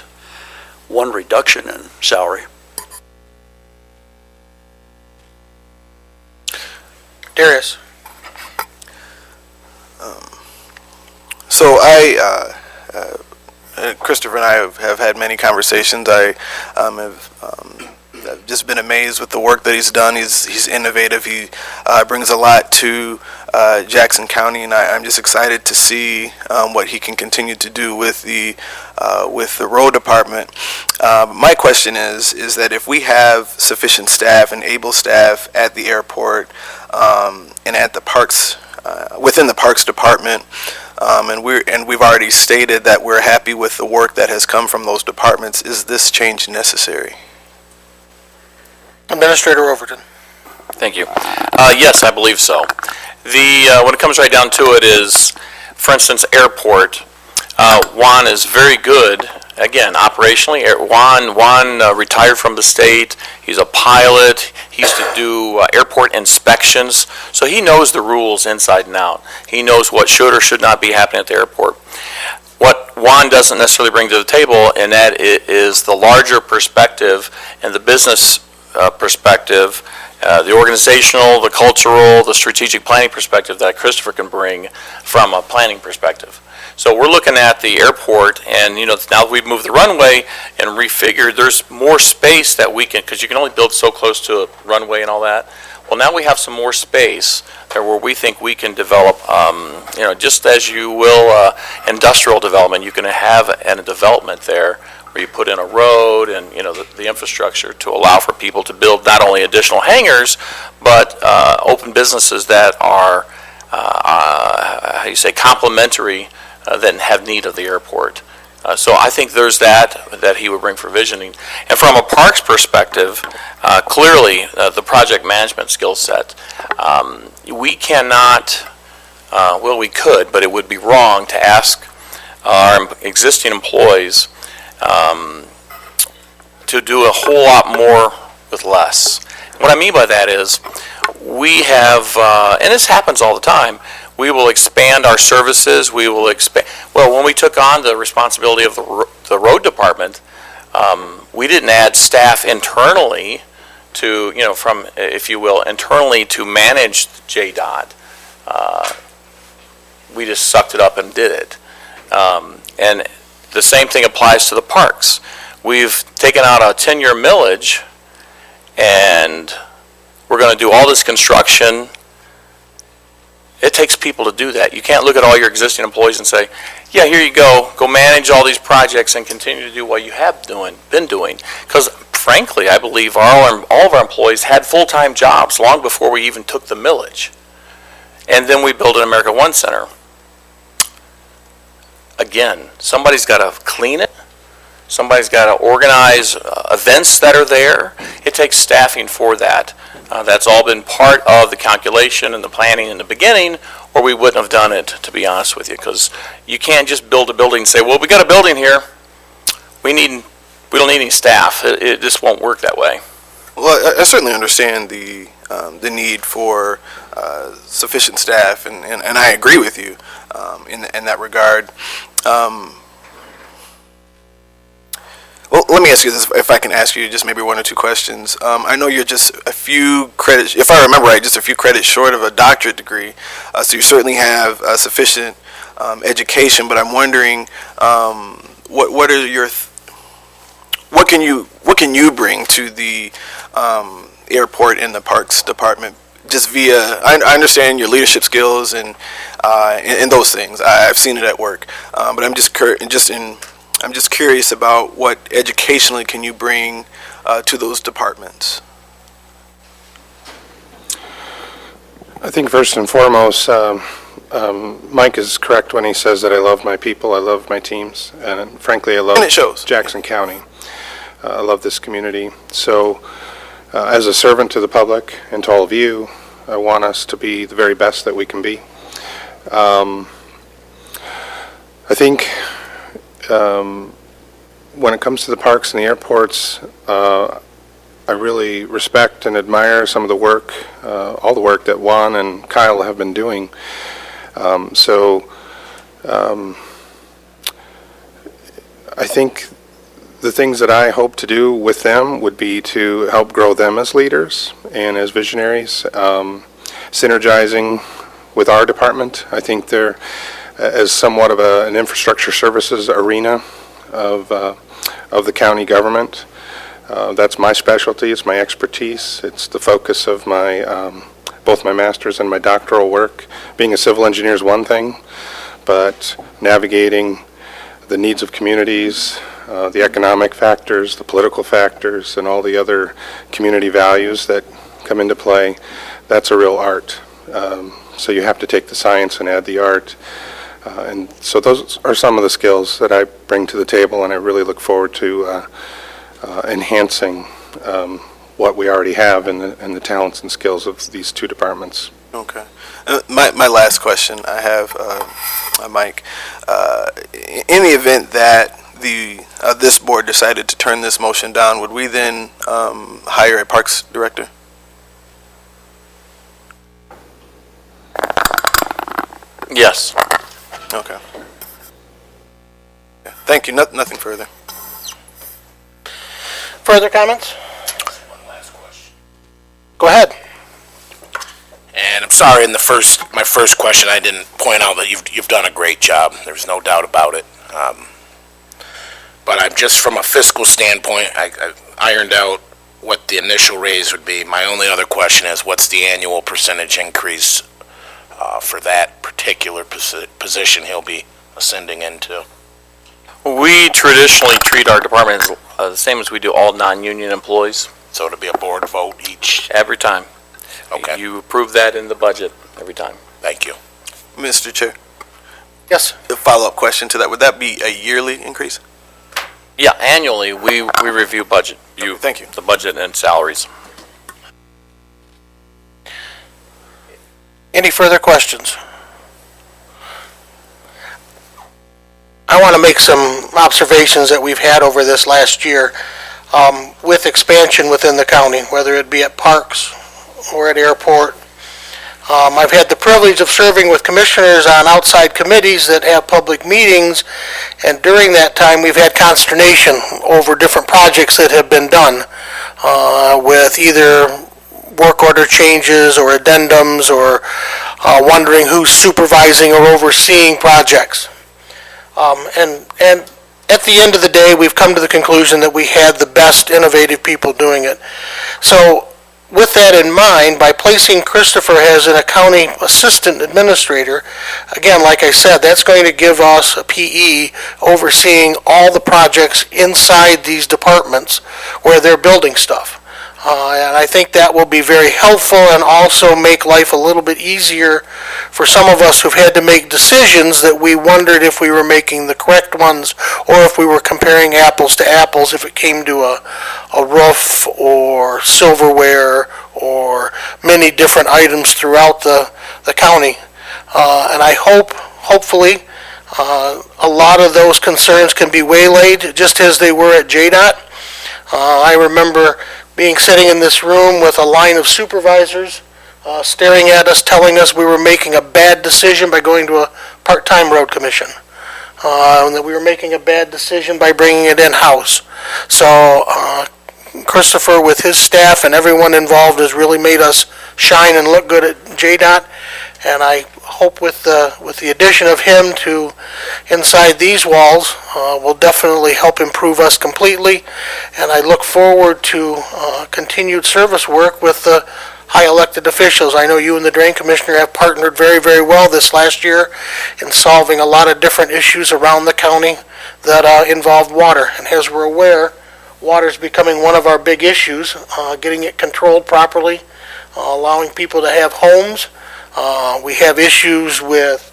one reduction in salary. Darius? So Christopher and I have had many conversations. I have just been amazed with the work that he's done. He's innovative. He brings a lot to Jackson County, and I'm just excited to see what he can continue to do with the road department. My question is that if we have sufficient staff and able staff at the airport and at the parks, within the parks department, and we've already stated that we're happy with the work that has come from those departments, is this change necessary? Administrator Overton? Thank you. Yes, I believe so. When it comes right down to it is, for instance, airport, Juan is very good, again, operationally. Juan retired from the state. He's a pilot. He used to do airport inspections, so he knows the rules inside and out. He knows what should or should not be happening at the airport. What Juan doesn't necessarily bring to the table, and that is the larger perspective and the business perspective, the organizational, the cultural, the strategic planning perspective that Christopher can bring from a planning perspective. So we're looking at the airport, and now that we've moved the runway and refigured, there's more space that we can, because you can only build so close to a runway and all that. Well, now we have some more space there where we think we can develop, just as you will industrial development, you can have a development there where you put in a road and, the infrastructure to allow for people to build not only additional hangars, but open businesses that are, complementary that have need of the airport. So I think there's that he would bring for visioning. And from a parks perspective, clearly the project management skill set, we cannot, we could, but it would be wrong to ask our existing employees to do a whole lot more with less. What I mean by that is we have, and this happens all the time, we will expand our services. We will expand. Well, when we took on the responsibility of the road department, we didn't add staff internally to, from, if you will, internally to manage JDOT. We just sucked it up and did it. And the same thing applies to the parks. We've taken out a 10-year millage, and we're going to do all this construction. It takes people to do that. You can't look at all your existing employees and say, yeah, here you go manage all these projects and continue to do what you have been doing. Because frankly, I believe all of our employees had full-time jobs long before we even took the millage. And then we built an America One Center. Again, somebody's got to clean it. Somebody's got to organize events that are there. It takes staffing for that. That's all been part of the calculation and the planning in the beginning, or we wouldn't have done it, to be honest with you, because you can't just build a building and say, well, we got a building here. We don't need any staff. It just won't work that way. Well, I certainly understand the need for sufficient staff, and I agree with you in that regard. Well, let me ask you this, if I can ask you just maybe one or two questions. I know you're just a few credits, if I remember right, just a few credits short of a doctorate degree, so you certainly have sufficient education, but I'm wondering what are your what can you bring to the airport and the parks department, just via, I understand your leadership skills and those things. I've seen it at work, but I'm just curious about what educationally can you bring to those departments. I think first and foremost, Mike is correct when he says that I love my people, I love my teams, and frankly, I love And it shows. Jackson County. I love this community. So, as a servant to the public and to all of you, I want us to be the very best that we can be. I think when it comes to the parks and the airports, I really respect and admire some of the work, all the work that Juan and Kyle have been doing. I think the things that I hope to do with them would be to help grow them as leaders and as visionaries, synergizing with our department. I think they're as somewhat of an infrastructure services arena of the county government. That's my specialty, it's my expertise, it's the focus of my both my master's and my doctoral work. Being a civil engineer is one thing, but navigating the needs of communities, the economic factors, the political factors, and all the other community values that come into play, that's a real art. So you have to take the science and add the art. And so those are some of the skills that I bring to the table, and I really look forward to enhancing what we already have in the talents and skills of these two departments. Okay. My last question I have, Mike, in the event that this board decided to turn this motion down, would we then hire a parks director? Yes. Okay. Yeah. Thank you. Nothing further. Further comments? One last question. Go ahead. And I'm sorry, in my first question, I didn't point out that you've done a great job. There's no doubt about it. But I'm just from a fiscal standpoint, I ironed out what the initial raise would be. My only other question is, what's the annual percentage increase for that particular position he'll be ascending into? We traditionally treat our department the same as we do all non-union employees. So it'll be a board vote each? Every time. Okay. You approve that in the budget every time. Thank you. Mr. Chair, Yes. a follow-up question to that. Would that be a yearly increase? Yeah, annually, we review budget. Thank you. The budget and salaries. Any further questions? I want to make some observations that we've had over this last year with expansion within the county, whether it be at parks or at airport. I've had the privilege of serving with commissioners on outside committees that have public meetings, and during that time we've had consternation over different projects that have been done with either work order changes or addendums or wondering who's supervising or overseeing projects. And at the end of the day, we've come to the conclusion that we had the best innovative people doing it. So with that in mind, by placing Christopher as an county assistant administrator, again, like I said, that's going to give us a PE overseeing all the projects inside these departments where they're building stuff. And I think that will be very helpful and also make life a little bit easier for some of us who've had to make decisions that we wondered if we were making the correct ones or if we were comparing apples to apples if it came to a roof or silverware or many different items throughout the county. And I hopefully, a lot of those concerns can be waylaid just as they were at JDOT. I remember sitting in this room with a line of supervisors staring at us, telling us we were making a bad decision by going to a part-time road commission, and that we were making a bad decision by bringing it in-house. So Christopher, with his staff and everyone involved, has really made us shine and look good at JDOT, and I hope with the addition of him to inside these walls will definitely help improve us completely, and I look forward to continued service work with the high elected officials. I know you and the Drain Commissioner have partnered very, very well this last year in solving a lot of different issues around the county that involved water, and as we're aware, water is becoming one of our big issues, getting it controlled properly, allowing people to have homes. We have issues with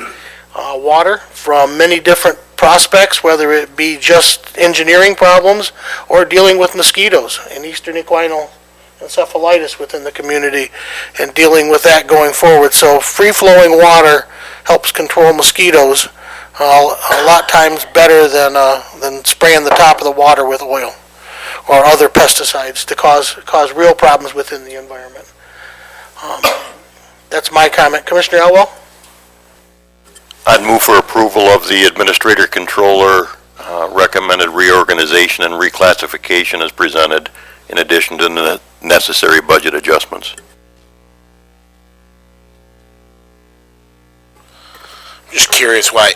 water from many different prospects, whether it be just engineering problems or dealing with mosquitoes and eastern equinal encephalitis within the community and dealing with that going forward. So free-flowing water helps control mosquitoes a lot times better than spraying the top of the water with oil. or other pesticides to cause real problems within the environment. That's my comment. Commissioner Elwell? I'd move for approval of the Administrator Controller recommended reorganization and reclassification as presented, in addition to the necessary budget adjustments. Just curious why,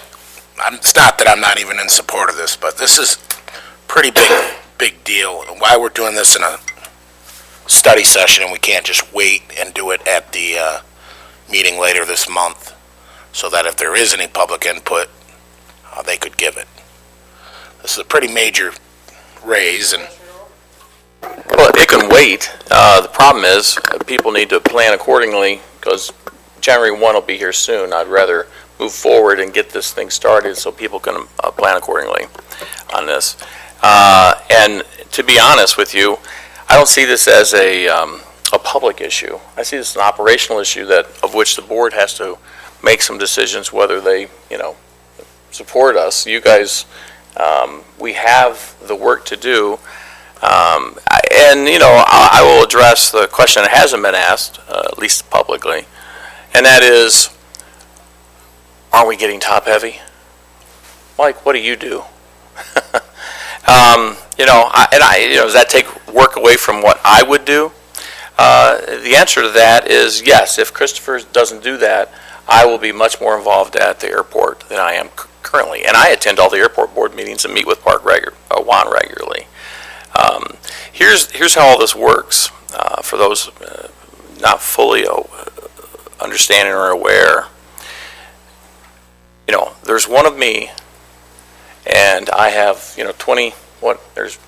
it's not that I'm not even in support of this, but this is pretty big deal. And why we're doing this in a study session and we can't just wait and do it at the meeting later this month, so that if there is any public input, they could give it. This is a pretty major raise, and Well, it can wait. The problem is, people need to plan accordingly, because January 1 will be here soon. I'd rather move forward and get this thing started so people can plan accordingly on this. And to be honest with you, I don't see this as a public issue. I see this as an operational issue of which the board has to make some decisions whether they, support us. You guys, we have the work to do. I will address the question that hasn't been asked, at least publicly, and that is, are we getting top heavy? Mike, what do you do? Does that take work away from what I would do? The answer to that is yes. If Christopher doesn't do that, I will be much more involved at the airport than I am currently. And I attend all the airport board meetings and meet with Juan regularly. Here's how all this works, for those not fully understanding or aware. There's one of me, and I have, there's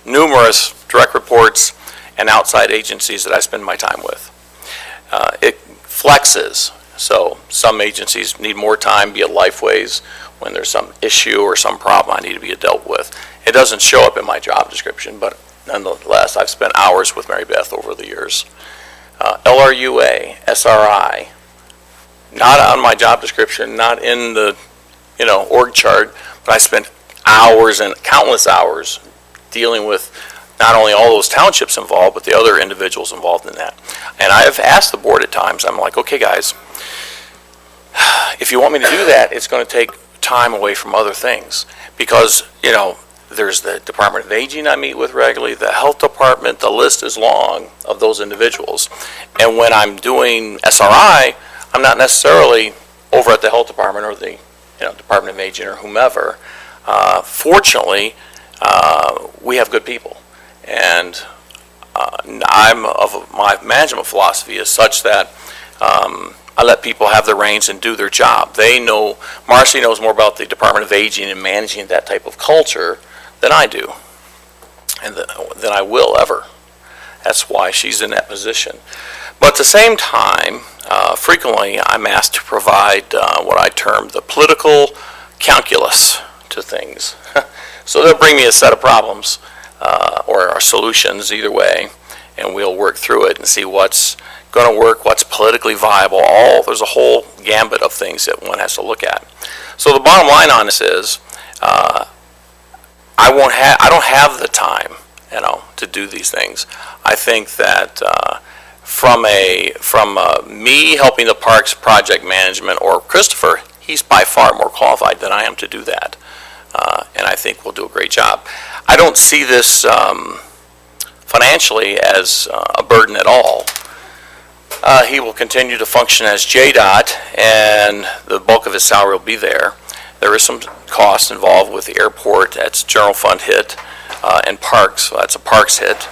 numerous direct reports and outside agencies that I spend my time with. It flexes, so some agencies need more time, be it Lifeways, when there's some issue or some problem I need to be dealt with. It doesn't show up in my job description, but nonetheless, I've spent hours with Mary Beth over the years. LRUA, SRI, not on my job description, not in the, org chart, but I spent hours and countless hours dealing with not only all those townships involved, but the other individuals involved in that. And I have asked the board at times, I'm like, okay, guys, if you want me to do that, it's going to take time away from other things. Because, there's the Department of Aging I meet with regularly, the Health Department, the list is long of those individuals. And when I'm doing SRI, I'm not necessarily over at the Health Department or the Department of Aging or whomever. Fortunately, we have good people. And my management philosophy is such that I let people have the reins and do their job. Marcy knows more about the Department of Aging and managing that type of culture than I do, and than I will ever. That's why she's in that position. But at the same time, frequently I'm asked to provide what I term the political calculus to things. So they'll bring me a set of problems or solutions either way, and we'll work through it and see what's going to work, what's politically viable. There's a whole gambit of things that one has to look at. So the bottom line on this is, I don't have the time, to do these things. I think that from me helping the parks project management or Christopher, he's by far more qualified than I am to do that, and I think we'll do a great job. I don't see this financially as a burden at all. He will continue to function as JDOT, and the bulk of his salary will be there. There is some cost involved with the airport. That's general fund hit, and parks. So that's a parks hit.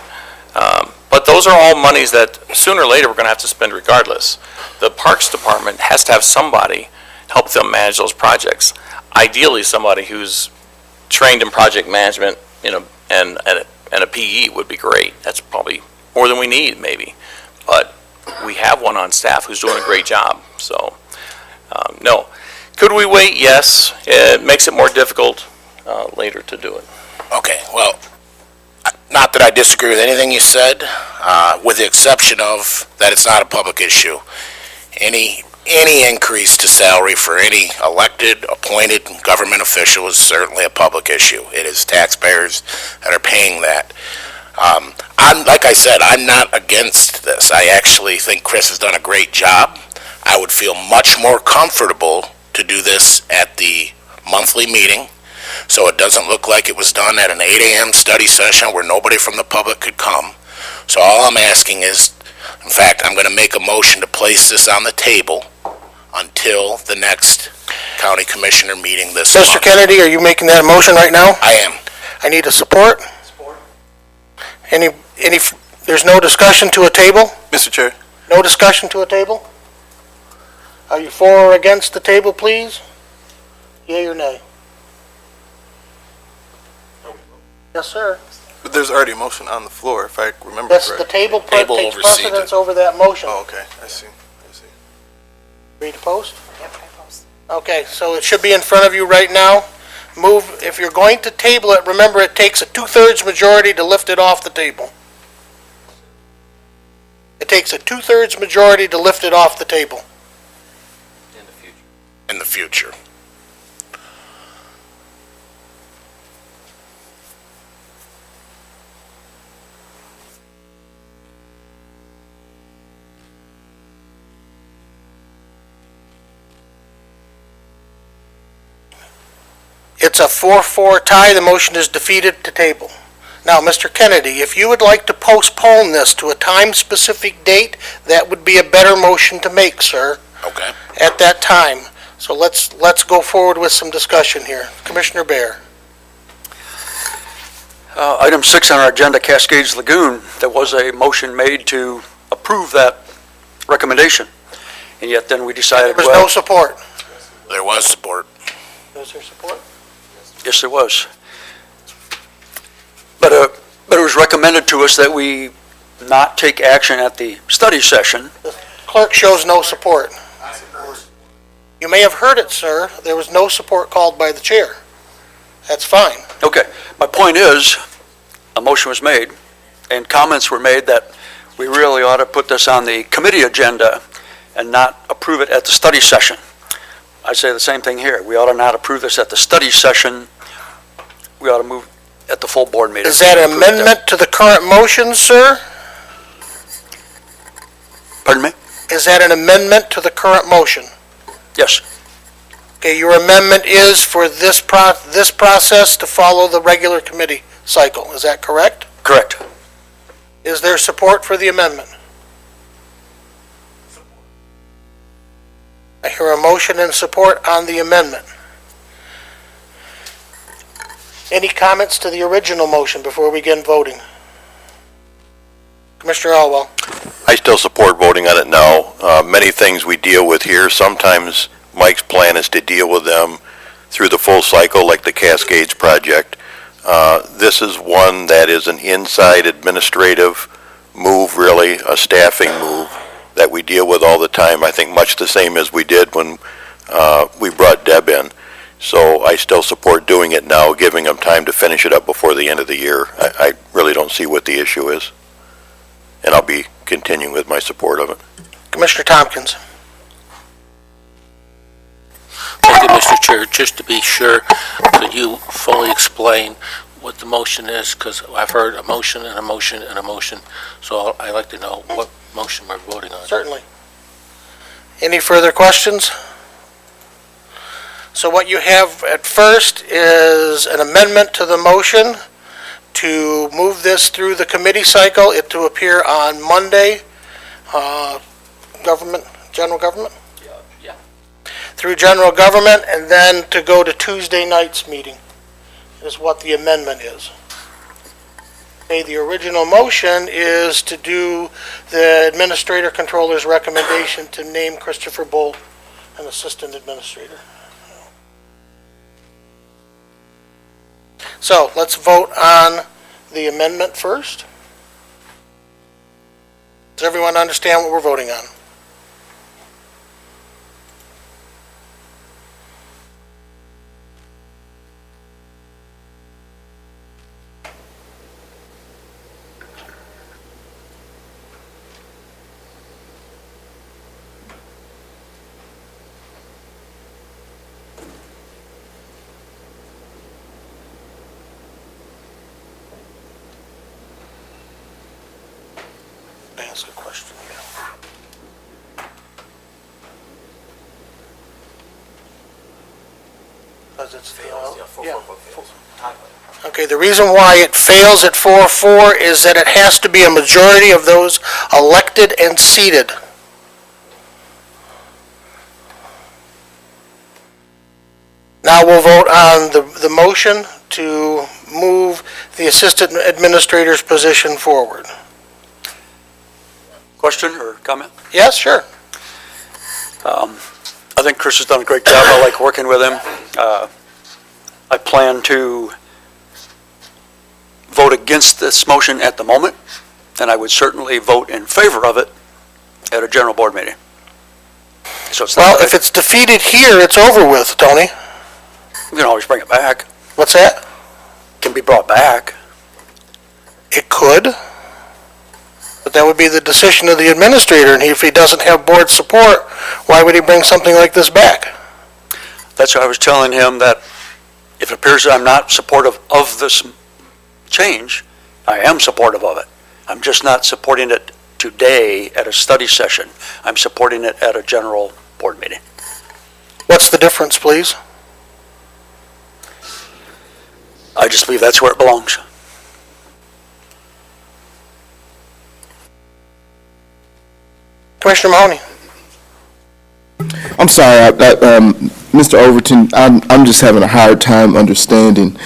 But those are all monies that sooner or later we're going to have to spend regardless. The Parks Department has to have somebody help them manage those projects. Ideally, somebody who's trained in project management, and a PE would be great. That's probably more than we need, maybe. But we have one on staff who's doing a great job. So, no. Could we wait? Yes. It makes it more difficult later to do it. okay, well, not that I disagree with anything you said, with the exception of that it's not a public issue. Any any increase to salary for any elected, appointed government official is certainly a public issue. It is taxpayers that are paying that. Like I said, I'm not against this. I actually think Chris has done a great job. I would feel much more comfortable to do this at the monthly meeting, so it doesn't look like it was done at an 8 a.m. study session where nobody from the public could come. So all I'm asking is, in fact, I'm going to make a motion to place this on the table until the next county commissioner meeting this month. Mr. Kennedy, are you making that motion right now? I am. I need a support. There's no discussion to a table? Mr. Chair, No discussion to a table? Are you for or against the table, please? Yea or nay? Yes, sir. but there's already a motion on the floor, if I remember Yes, the correctly. table Table takes oversees it. precedence over that motion. Oh, okay, I see. Read the post? Okay, so it should be in front of you right now. If you're going to table it, remember it takes a 2/3 majority to lift it off the table. It takes a 2/3 majority to lift it off the table. In the future. It's a 4-4 tie. The motion is defeated to table. Now, Mr. Kennedy, if you would like to postpone this to a time-specific date, that would be a better motion to make, sir, Okay. at that time. So let's go forward with some discussion here. Commissioner Bear. Item 6 on our agenda, Cascades Lagoon, there was a motion made to approve that recommendation. And yet then we decided, There was no well, support. There was support. Was there support? yes, there was. But it was recommended to us that we not take action at the study session. Clerk shows no support. You may have heard it, sir. There was no support called by the chair. That's fine. Okay, my point is, a motion was made, and comments were made that we really ought to put this on the committee agenda and not approve it at the study session. I say the same thing here. We ought to not approve this at the study session. We ought to move at the full board meeting. Is that an amendment to the current motion, sir? Pardon me? Is that an amendment to the current motion? Yes. Okay, your amendment is for this process to follow the regular committee cycle. Is that correct? Correct. Is there support for the amendment? I hear a motion and support on the amendment. Any comments to the original motion before we begin voting? Commissioner Elwell. I still support voting on it now. Many things we deal with here, sometimes Mike's plan is to deal with them through the full cycle, like the Cascades project. This is one that is an inside administrative move, really, a staffing move that we deal with all the time. I think much the same as we did when we brought Deb in. So I still support doing it now, giving them time to finish it up before the end of the year. I really don't see what the issue is. And I'll be continuing with my support of it. Commissioner Tompkins. Thank you, Mr. Chair. Just to be sure, could you fully explain what the motion is? Because I've heard a motion and a motion and a motion, so I'd like to know what motion we're voting on. Certainly. Any further questions? So what you have at first is an amendment to the motion to move this through the committee cycle, it to appear on Monday, general government? Yeah. Through general government, and then to go to Tuesday night's meeting, is what the amendment is. Okay, the original motion is to do the administrator controller's recommendation to name Christopher Bolt an assistant administrator. So let's vote on the amendment first. Does everyone understand what we're voting on? ask a question? Because it's failed. Okay, the reason why it fails at 4-4 is that it has to be a majority of those elected and seated. Now we'll vote on the motion to move the assistant administrator's position forward. Question or comment? Yes, sure. I think Chris has done a great job. I like working with him. I plan to vote against this motion at the moment, and I would certainly vote in favor of it at a general board meeting. So it's Well, not, if it's defeated here, it's over with, Tony. you can always bring it back. What's that? Can be brought back. It could, but that would be the decision of the administrator, and if he doesn't have board support, why would he bring something like this back? That's why I was telling him that if it appears that I'm not supportive of this change, I am supportive of it. I'm just not supporting it today at a study session. I'm supporting it at a general board meeting. What's the difference, please? I just believe that's where it belongs. Commissioner Mahoney? I'm sorry, Mr. Overton, I'm just having a hard time understanding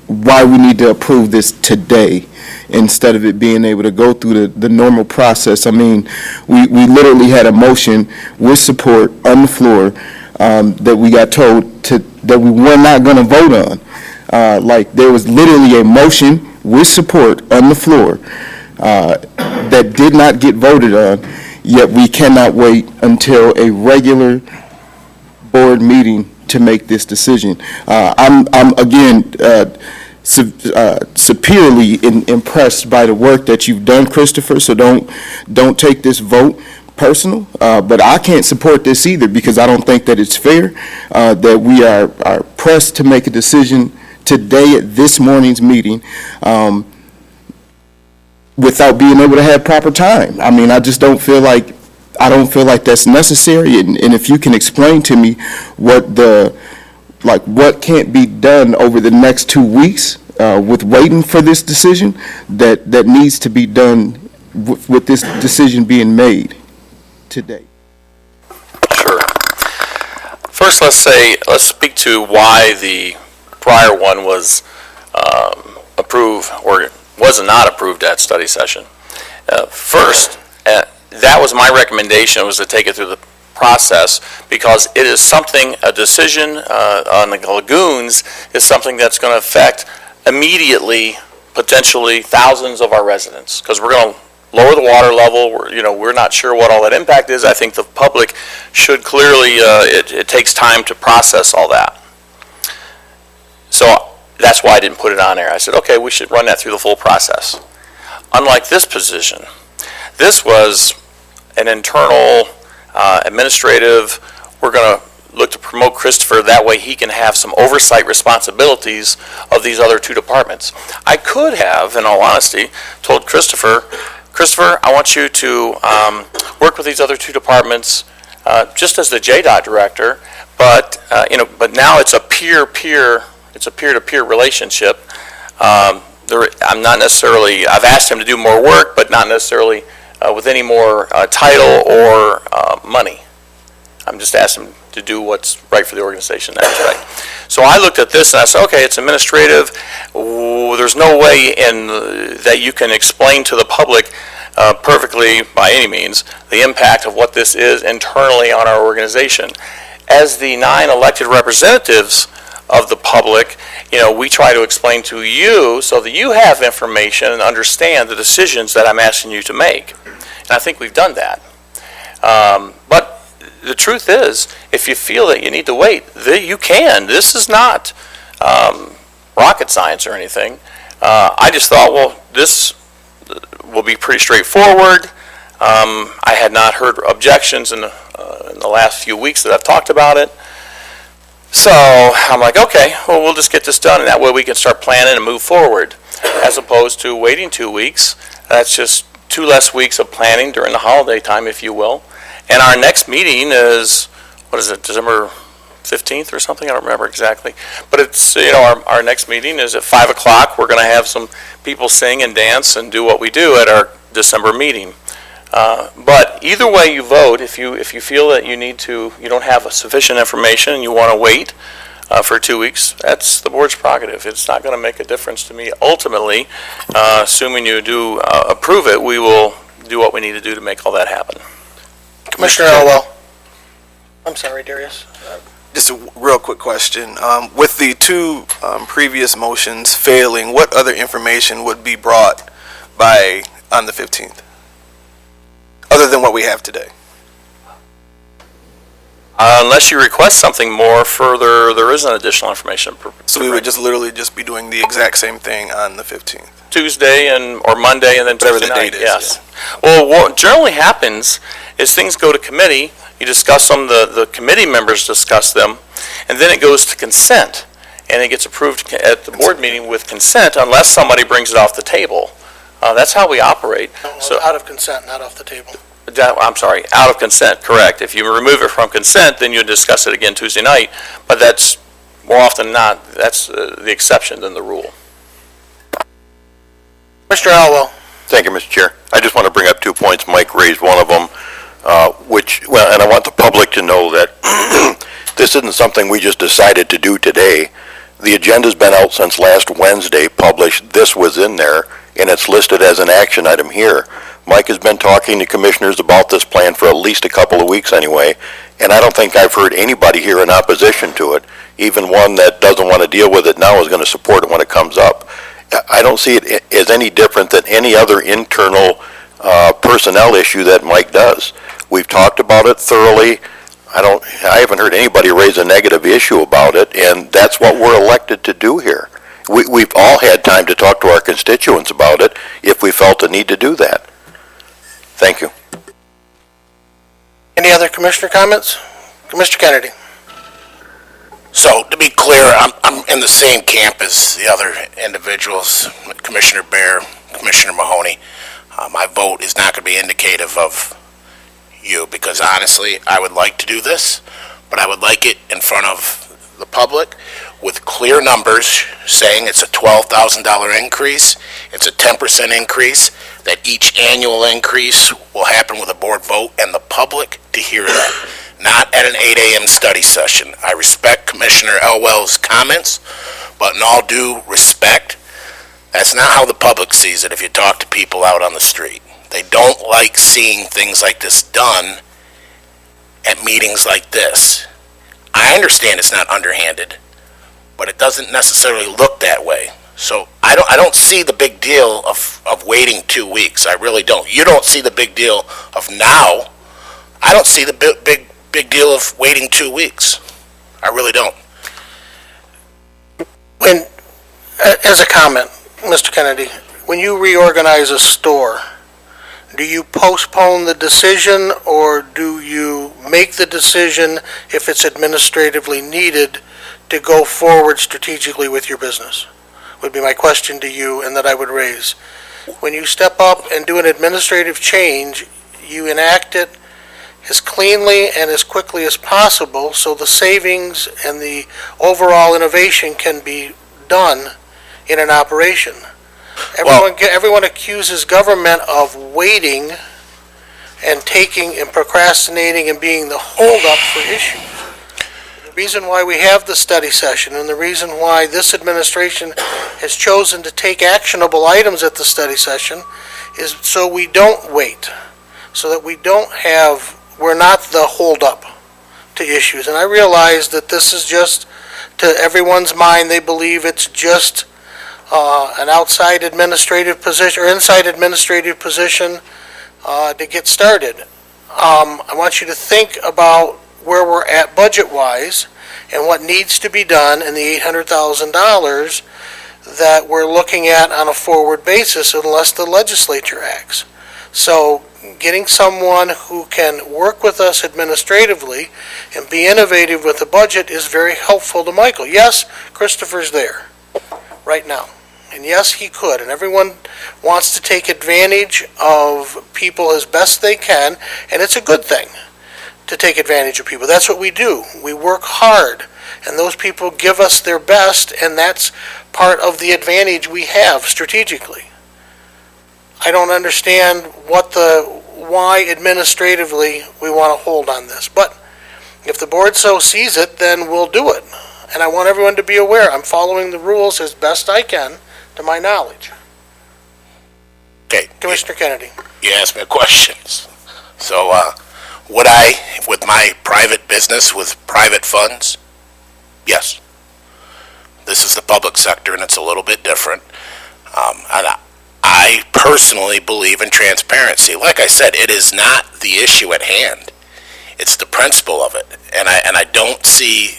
why we need to approve this today instead of it being able to go through the normal process. I mean, we literally had a motion with support on the floor that we got told that we were not going to vote on. Like, there was literally a motion with support on the floor that did not get voted on, yet we cannot wait until a regular board meeting to make this decision. I'm again superiorly impressed by the work that you've done, Christopher, so don't take this vote personal, but I can't support this either because I don't think that it's fair that we are pressed to make a decision today at this morning's meeting without being able to have proper time. I mean, I don't feel like that's necessary, and if you can explain to me what can't be done over the next 2 weeks with waiting for this decision that needs to be done with this decision being made today. Sure. First, let's speak to why the prior one was approved or was not approved at study session. First, that was my recommendation, was to take it through the process because it is something, a decision on the lagoons is something that's going to affect immediately, potentially thousands of our residents because we're going to lower the water level. We're not sure what all that impact is. I think the public should clearly, it takes time to process all that. So that's why I didn't put it on there. I said, okay, we should run that through the full process. Unlike this position, this was an internal administrative, we're going to look to promote Christopher, that way he can have some oversight responsibilities of these other two departments. I could have, in all honesty, told Christopher, I want you to work with these other two departments just as the JDOT director, but now it's a peer-to-peer relationship. I'm not necessarily, I've asked him to do more work, but not necessarily with any more title or money. I'm just asking him to do what's right for the organization in that respect. So I looked at this and I said, okay, it's administrative. There's no way that you can explain to the public perfectly, by any means, the impact of what this is internally on our organization. As the 9 elected representatives of the public, we try to explain to you so that you have information and understand the decisions that I'm asking you to make. And I think we've done that. But the truth is, if you feel that you need to wait, you can. This is not rocket science or anything. I just thought, well, this will be pretty straightforward. I had not heard objections in the last few weeks that I've talked about it. So I'm like, okay, well, we'll just get this done, and that way we can start planning and move forward. as opposed to waiting 2 weeks. That's just 2 less weeks of planning during the holiday time, if you will. And our next meeting is, what is it, December 15th or something? I don't remember exactly. But it's, our next meeting is at 5 o'clock. We're going to have some people sing and dance and do what we do at our December meeting. But either way you vote, if you feel that you don't have sufficient information and you want to wait for 2 weeks, that's the board's prerogative. It's not going to make a difference to me. Ultimately, assuming you do approve it, we will do what we need to do to make all that happen. Commissioner Elwell. I'm sorry, Darius. Just a real quick question. With the two previous motions failing, what other information would be brought on the 15th? Other than what we have today? Unless you request something more further, there isn't additional information. So we would just literally just be doing the exact same thing on the 15th? Tuesday or Monday and then Whatever Tuesday the night, date is, yes. Well, what generally happens is things go to committee, you discuss them, the committee members discuss them, and then it goes to consent. And it gets approved at the board meeting with consent unless somebody brings it off the table. That's how we operate. So, Out of consent, not off the table. I'm sorry, out of consent, correct. If you remove it from consent, then you discuss it again Tuesday night, but that's more often than not, that's the exception than the rule. Mr. Elwell. Thank you, Mr. Chair. I just want to bring up 2 points. Mike raised one of them, and I want the public to know that this isn't something we just decided to do today. The agenda's been out since last Wednesday, published. This was in there, and it's listed as an action item here. Mike has been talking to commissioners about this plan for at least a couple of weeks anyway, and I don't think I've heard anybody here in opposition to it. Even one that doesn't want to deal with it now is going to support it when it comes up. I don't see it as any different than any other internal personnel issue that Mike does. We've talked about it thoroughly. I haven't heard anybody raise a negative issue about it, and that's what we're elected to do here. We've all had time to talk to our constituents about it if we felt the need to do that. Thank you. Any other commissioner comments? Mr. Kennedy. So, to be clear, I'm in the same camp as the other individuals, Commissioner Bear, Commissioner Mahoney. My vote is not going to be indicative of you, because honestly, I would like to do this, but I would like it in front of the public with clear numbers saying it's a $12,000 increase, it's a 10% increase, that each annual increase will happen with a board vote, and the public to hear that. Not at an 8 a.m. study session. I respect Commissioner Elwell's comments, but in all due respect, that's not how the public sees it if you talk to people out on the street. They don't like seeing things like this done at meetings like this. I understand it's not underhanded, but it doesn't necessarily look that way. So I don't see the big deal of waiting 2 weeks. I really don't. You don't see the big deal of now. I don't see the big deal of waiting 2 weeks. I really don't. As a comment, Mr. Kennedy, when you reorganize a store, do you postpone the decision or do you make the decision if it's administratively needed to go forward strategically with your business? Would be my question to you and that I would raise. When you step up and do an administrative change, you enact it as cleanly and as quickly as possible so the savings and the overall innovation can be done in an operation. Everyone accuses government of waiting and taking and procrastinating and being the holdup for issues. The reason why we have the study session and the reason why this administration has chosen to take actionable items at the study session is so we don't wait, so that we're not the holdup to issues. And I realize that this is just, to everyone's mind, they believe it's just an outside administrative position or inside administrative position to get started. I want you to think about where we're at budget-wise and what needs to be done in the $800,000 that we're looking at on a forward basis unless the legislature acts. So getting someone who can work with us administratively and be innovative with the budget is very helpful to Michael. Yes, Christopher's there right now. And yes, he could, and everyone wants to take advantage of people as best they can, and it's a good thing to take advantage of people. That's what we do. We work hard, and those people give us their best, and that's part of the advantage we have strategically. I don't understand why administratively we want to hold on this, but if the board so sees it, then we'll do it. And I want everyone to be aware, I'm following the rules as best I can, to my knowledge. Okay. Commissioner Kennedy. You asked me questions. So, would I, with my private business, with private funds? Yes. This is the public sector, and it's a little bit different. And I personally believe in transparency. Like I said, it is not the issue at hand. It's the principle of it. And I don't see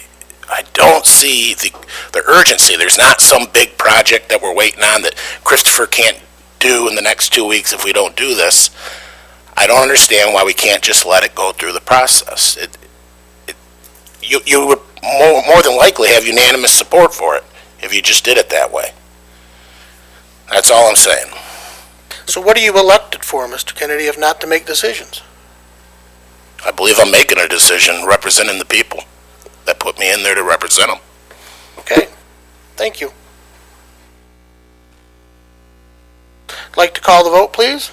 the urgency. There's not some big project that we're waiting on that Christopher can't do in the next 2 weeks if we don't do this. I don't understand why we can't just let it go through the process. You would more than likely have unanimous support for it if you just did it that way. That's all I'm saying. So what are you elected for, Mr. Kennedy, if not to make decisions? I believe I'm making a decision representing the people that put me in there to represent them. Okay, thank you. I'd like to call the vote, please.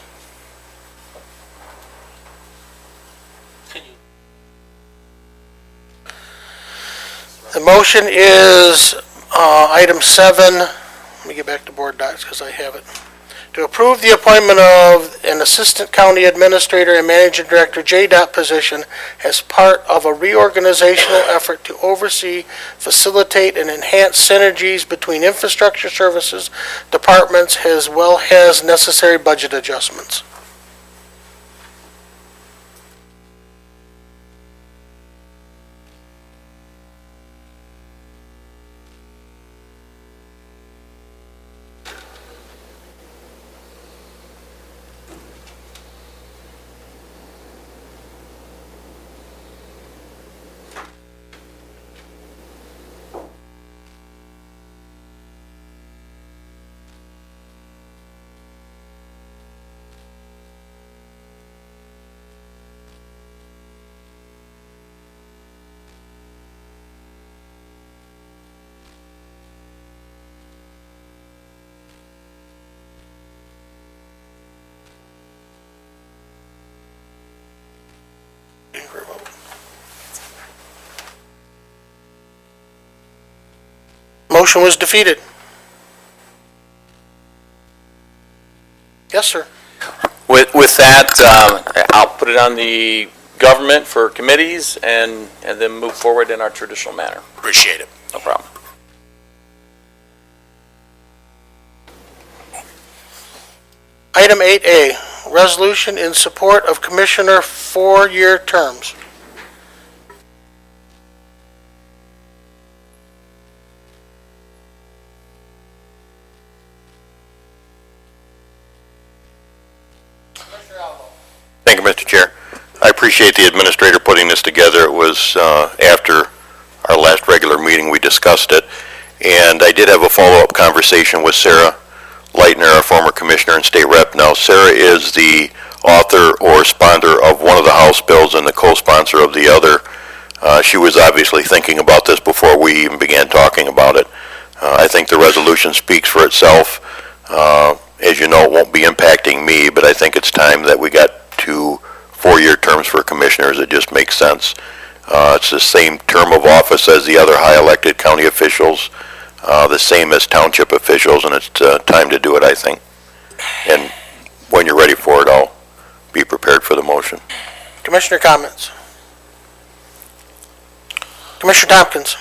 The motion is item 7. Let me get back to board docs because I have it. To approve the appointment of an Assistant County Administrator and Managing Director JDOT position as part of a reorganizational effort to oversee, facilitate, and enhance synergies between infrastructure services departments as well as necessary budget adjustments. Motion was defeated. Yes, sir. With that, I'll put it on the government for committees and then move forward in our traditional manner. Appreciate it. No problem. Item 8A, resolution in support of Commissioner 4-year terms. Thank you, Mr. Chair. I appreciate the administrator putting this together. It was after our last regular meeting, we discussed it, and I did have a follow-up conversation with Sarah Leitner, our former commissioner and state rep. Now, Sarah is the author or sponsor of one of the House bills and the co-sponsor of the other. She was obviously thinking about this before we even began talking about it. I think the resolution speaks for itself. As you know, it won't be impacting me, but I think it's time that we got 2 4-year terms for commissioners. It just makes sense. It's the same term of office as the other high elected county officials, the same as township officials, and it's time to do it, I think. And when you're ready for it, I'll be prepared for the motion. Commissioner comments? Commissioner Tompkins?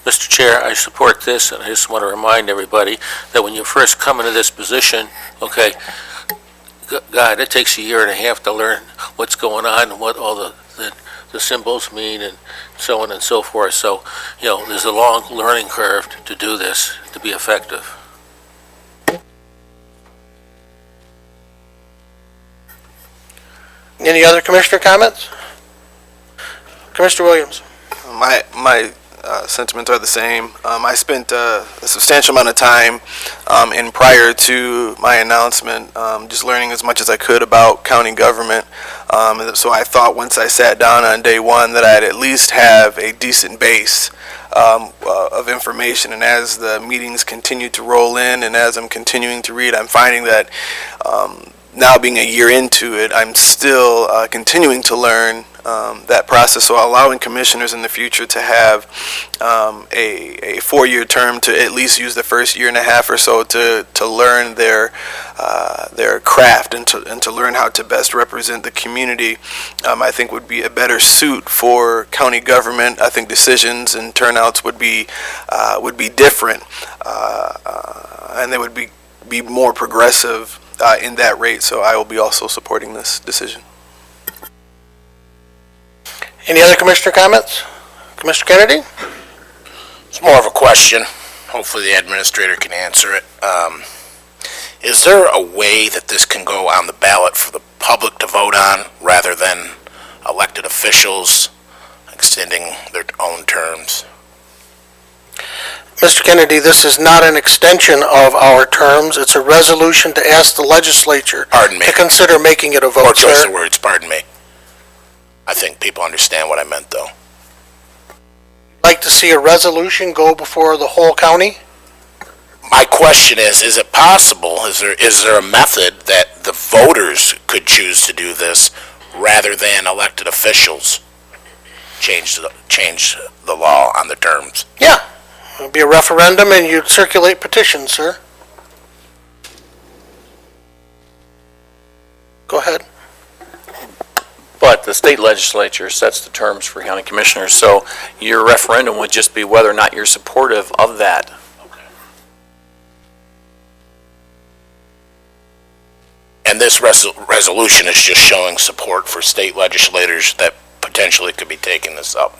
Mr. Chair, I support this, and I just want to remind everybody that when you first come into this position, okay, God, it takes a year and a half to learn what's going on and what all the symbols mean and so on and so forth. So, there's a long learning curve to do this, to be effective. Any other commissioner comments? Commissioner Williams? My sentiments are the same. I spent a substantial amount of time in prior to my announcement just learning as much as I could about county government. And so I thought once I sat down on day one that I'd at least have a decent base of information. And as the meetings continue to roll in and as I'm continuing to read, I'm finding that now being a year into it, I'm still continuing to learn that process. So allowing commissioners in the future to have a 4-year term to at least use the first year and a half or so to learn their craft and to learn how to best represent the community, I think would be a better suit for county government. I think decisions and turnouts would be different, and they would be more progressive in that rate. So I will be also supporting this decision. Any other commissioner comments? Commissioner Kennedy? It's more of a question. Hopefully the administrator can answer it. Is there a way that this can go on the ballot for the public to vote on rather than elected officials extending their own terms? Mr. Kennedy, this is not an extension of our terms. It's a resolution to ask the legislature to consider making it a vote, Poor choice sir. of words, pardon me. I think people understand what I meant, though. Like to see a resolution go before the whole county? My question is it possible, is there a method that the voters could choose to do this rather than elected officials change the law on the terms? Yeah. It would be a referendum and you'd circulate petitions, sir. Go ahead. But the state legislature sets the terms for county commissioners, so your referendum would just be whether or not you're supportive of that. And this resolution is just showing support for state legislators that potentially could be taking this up.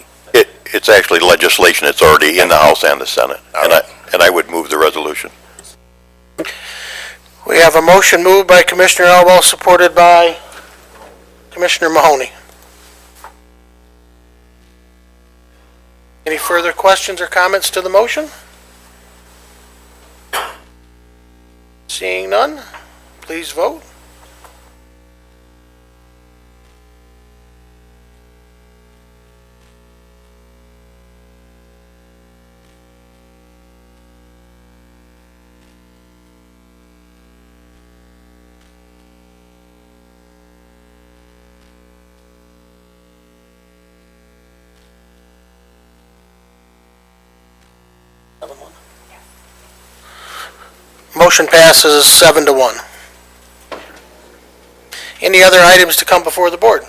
It's actually legislation. It's already in the House and the Senate. And I would move the resolution. We have a motion moved by Commissioner Elwell, supported by Commissioner Mahoney. Any further questions or comments to the motion? Seeing none, please vote. Motion passes 7-1. Any other items to come before the board?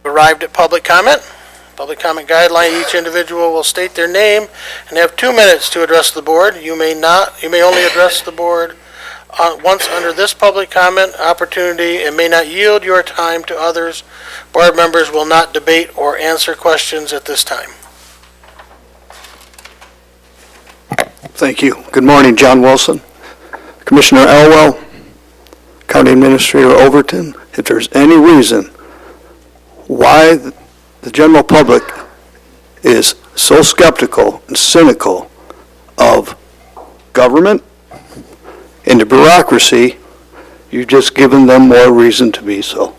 Arrived at public comment. Public comment guideline, each individual will state their name and have 2 minutes to address the board. You may only address the board once under this public comment opportunity and may not yield your time to others. Board members will not debate or answer questions at this time. Thank you. Good morning, John Wilson. Commissioner Elwell, County Administrator Overton, if there's any reason why the general public is so skeptical and cynical of government and the bureaucracy, you've just given them more reason to be so.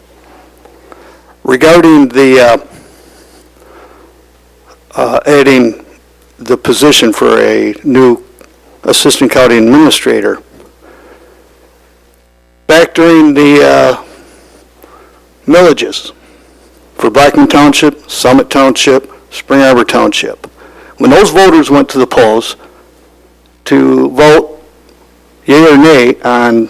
Regarding the adding the position for a new Assistant County Administrator, back during the millages for Blackman Township, Summit Township, Spring Arbor Township, when those voters went to the polls to vote yea or nay on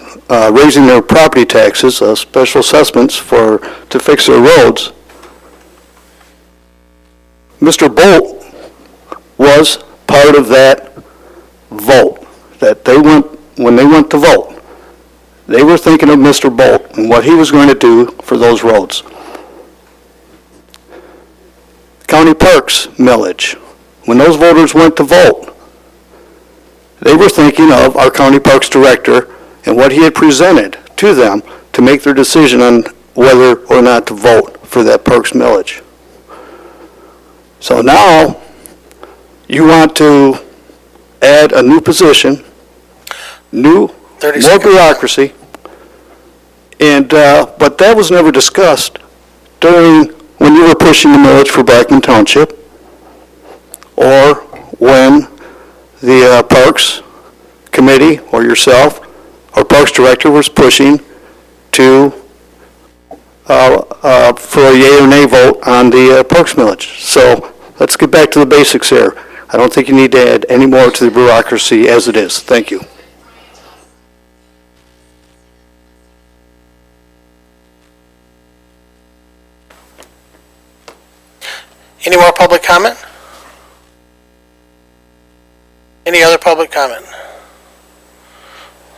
raising their property taxes, special assessments to fix their roads, Mr. Bolt was part of that vote. That when they went to vote, they were thinking of Mr. Bolt and what he was going to do for those roads. County Parks millage, when those voters went to vote, they were thinking of our County Parks Director and what he had presented to them to make their decision on whether or not to vote for that Parks millage. So now, you want to add a new position, 30 more seconds. bureaucracy, and, but that was never discussed during, when you were pushing the millage for Blackman Township, or when the Parks Committee, or yourself, or Parks Director was pushing to, for a yea or nay vote on the Parks millage. So let's get back to the basics here. I don't think you need to add any more to the bureaucracy as it is. Thank you. Any more public comment? Any other public comment?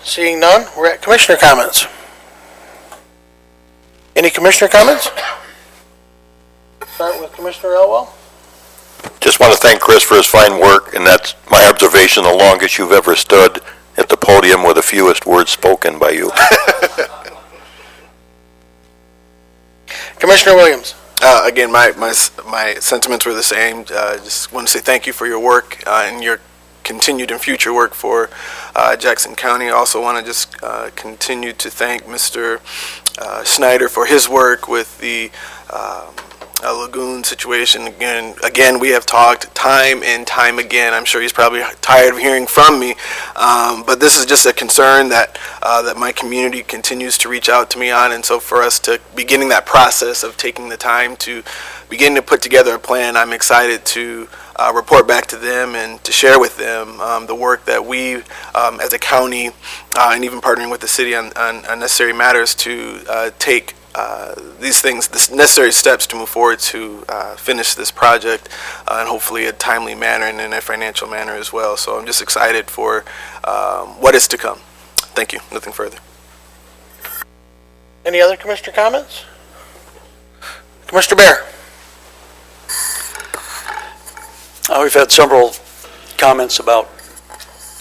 Seeing none, we're at commissioner comments. Any commissioner comments? Start with Commissioner Elwell. Just want to thank Chris for his fine work, and that's my observation, the longest you've ever stood at the podium with the fewest words spoken by you. Commissioner Williams. Again, my sentiments were the same. Just want to say thank you for your work and your continued and future work for Jackson County. I also want to just continue to thank Mr. Snyder for his work with the lagoon situation. Again, we have talked time and time again. I'm sure he's probably tired of hearing from me, but this is just a concern that that my community continues to reach out to me on, and so for us to beginning that process of taking the time to begin to put together a plan, I'm excited to report back to them and to share with them the work that we, as a county, and even partnering with the city on necessary matters to take these things, the necessary steps to move forward to finish this project in hopefully a timely manner and in a financial manner as well. So I'm just excited for what is to come. Thank you. Nothing further. Any other commissioner comments? Commissioner Bear. We've had several comments about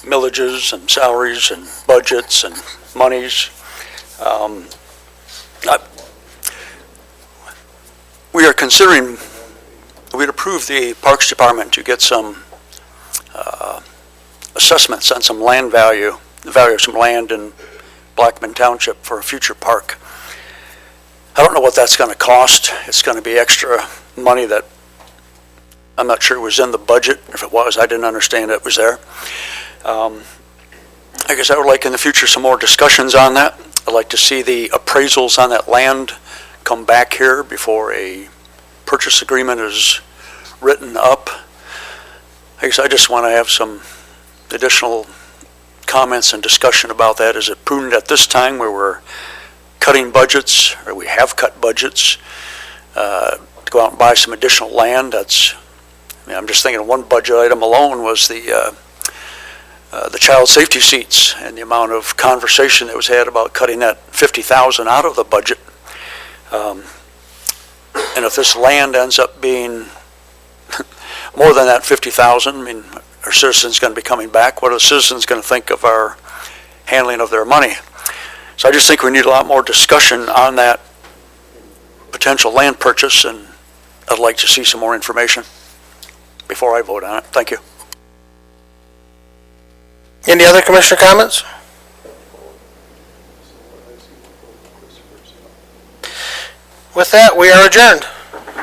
millages and salaries and budgets and monies. We are considering, we'd approve the Parks Department to get some assessments on some land value, the value of some land in Blackman Township for a future park. I don't know what that's going to cost. It's going to be extra money that I'm not sure was in the budget. If it was, I didn't understand it was there. I guess I would like in the future some more discussions on that. I'd like to see the appraisals on that land come back here before a purchase agreement is written up. I guess I just want to have some additional comments and discussion about that. Is it prudent at this time where we're cutting budgets, or we have cut budgets, to go out and buy some additional land? I'm just thinking one budget item alone was the child safety seats and the amount of conversation that was had about cutting that $50,000 out of the budget. And if this land ends up being more than that $50,000, I mean, are citizens going to be coming back? What are the citizens going to think of our handling of their money? So I just think we need a lot more discussion on that potential land purchase, and I'd like to see some more information before I vote on it. Thank you. Any other commissioner comments? With that, we are adjourned.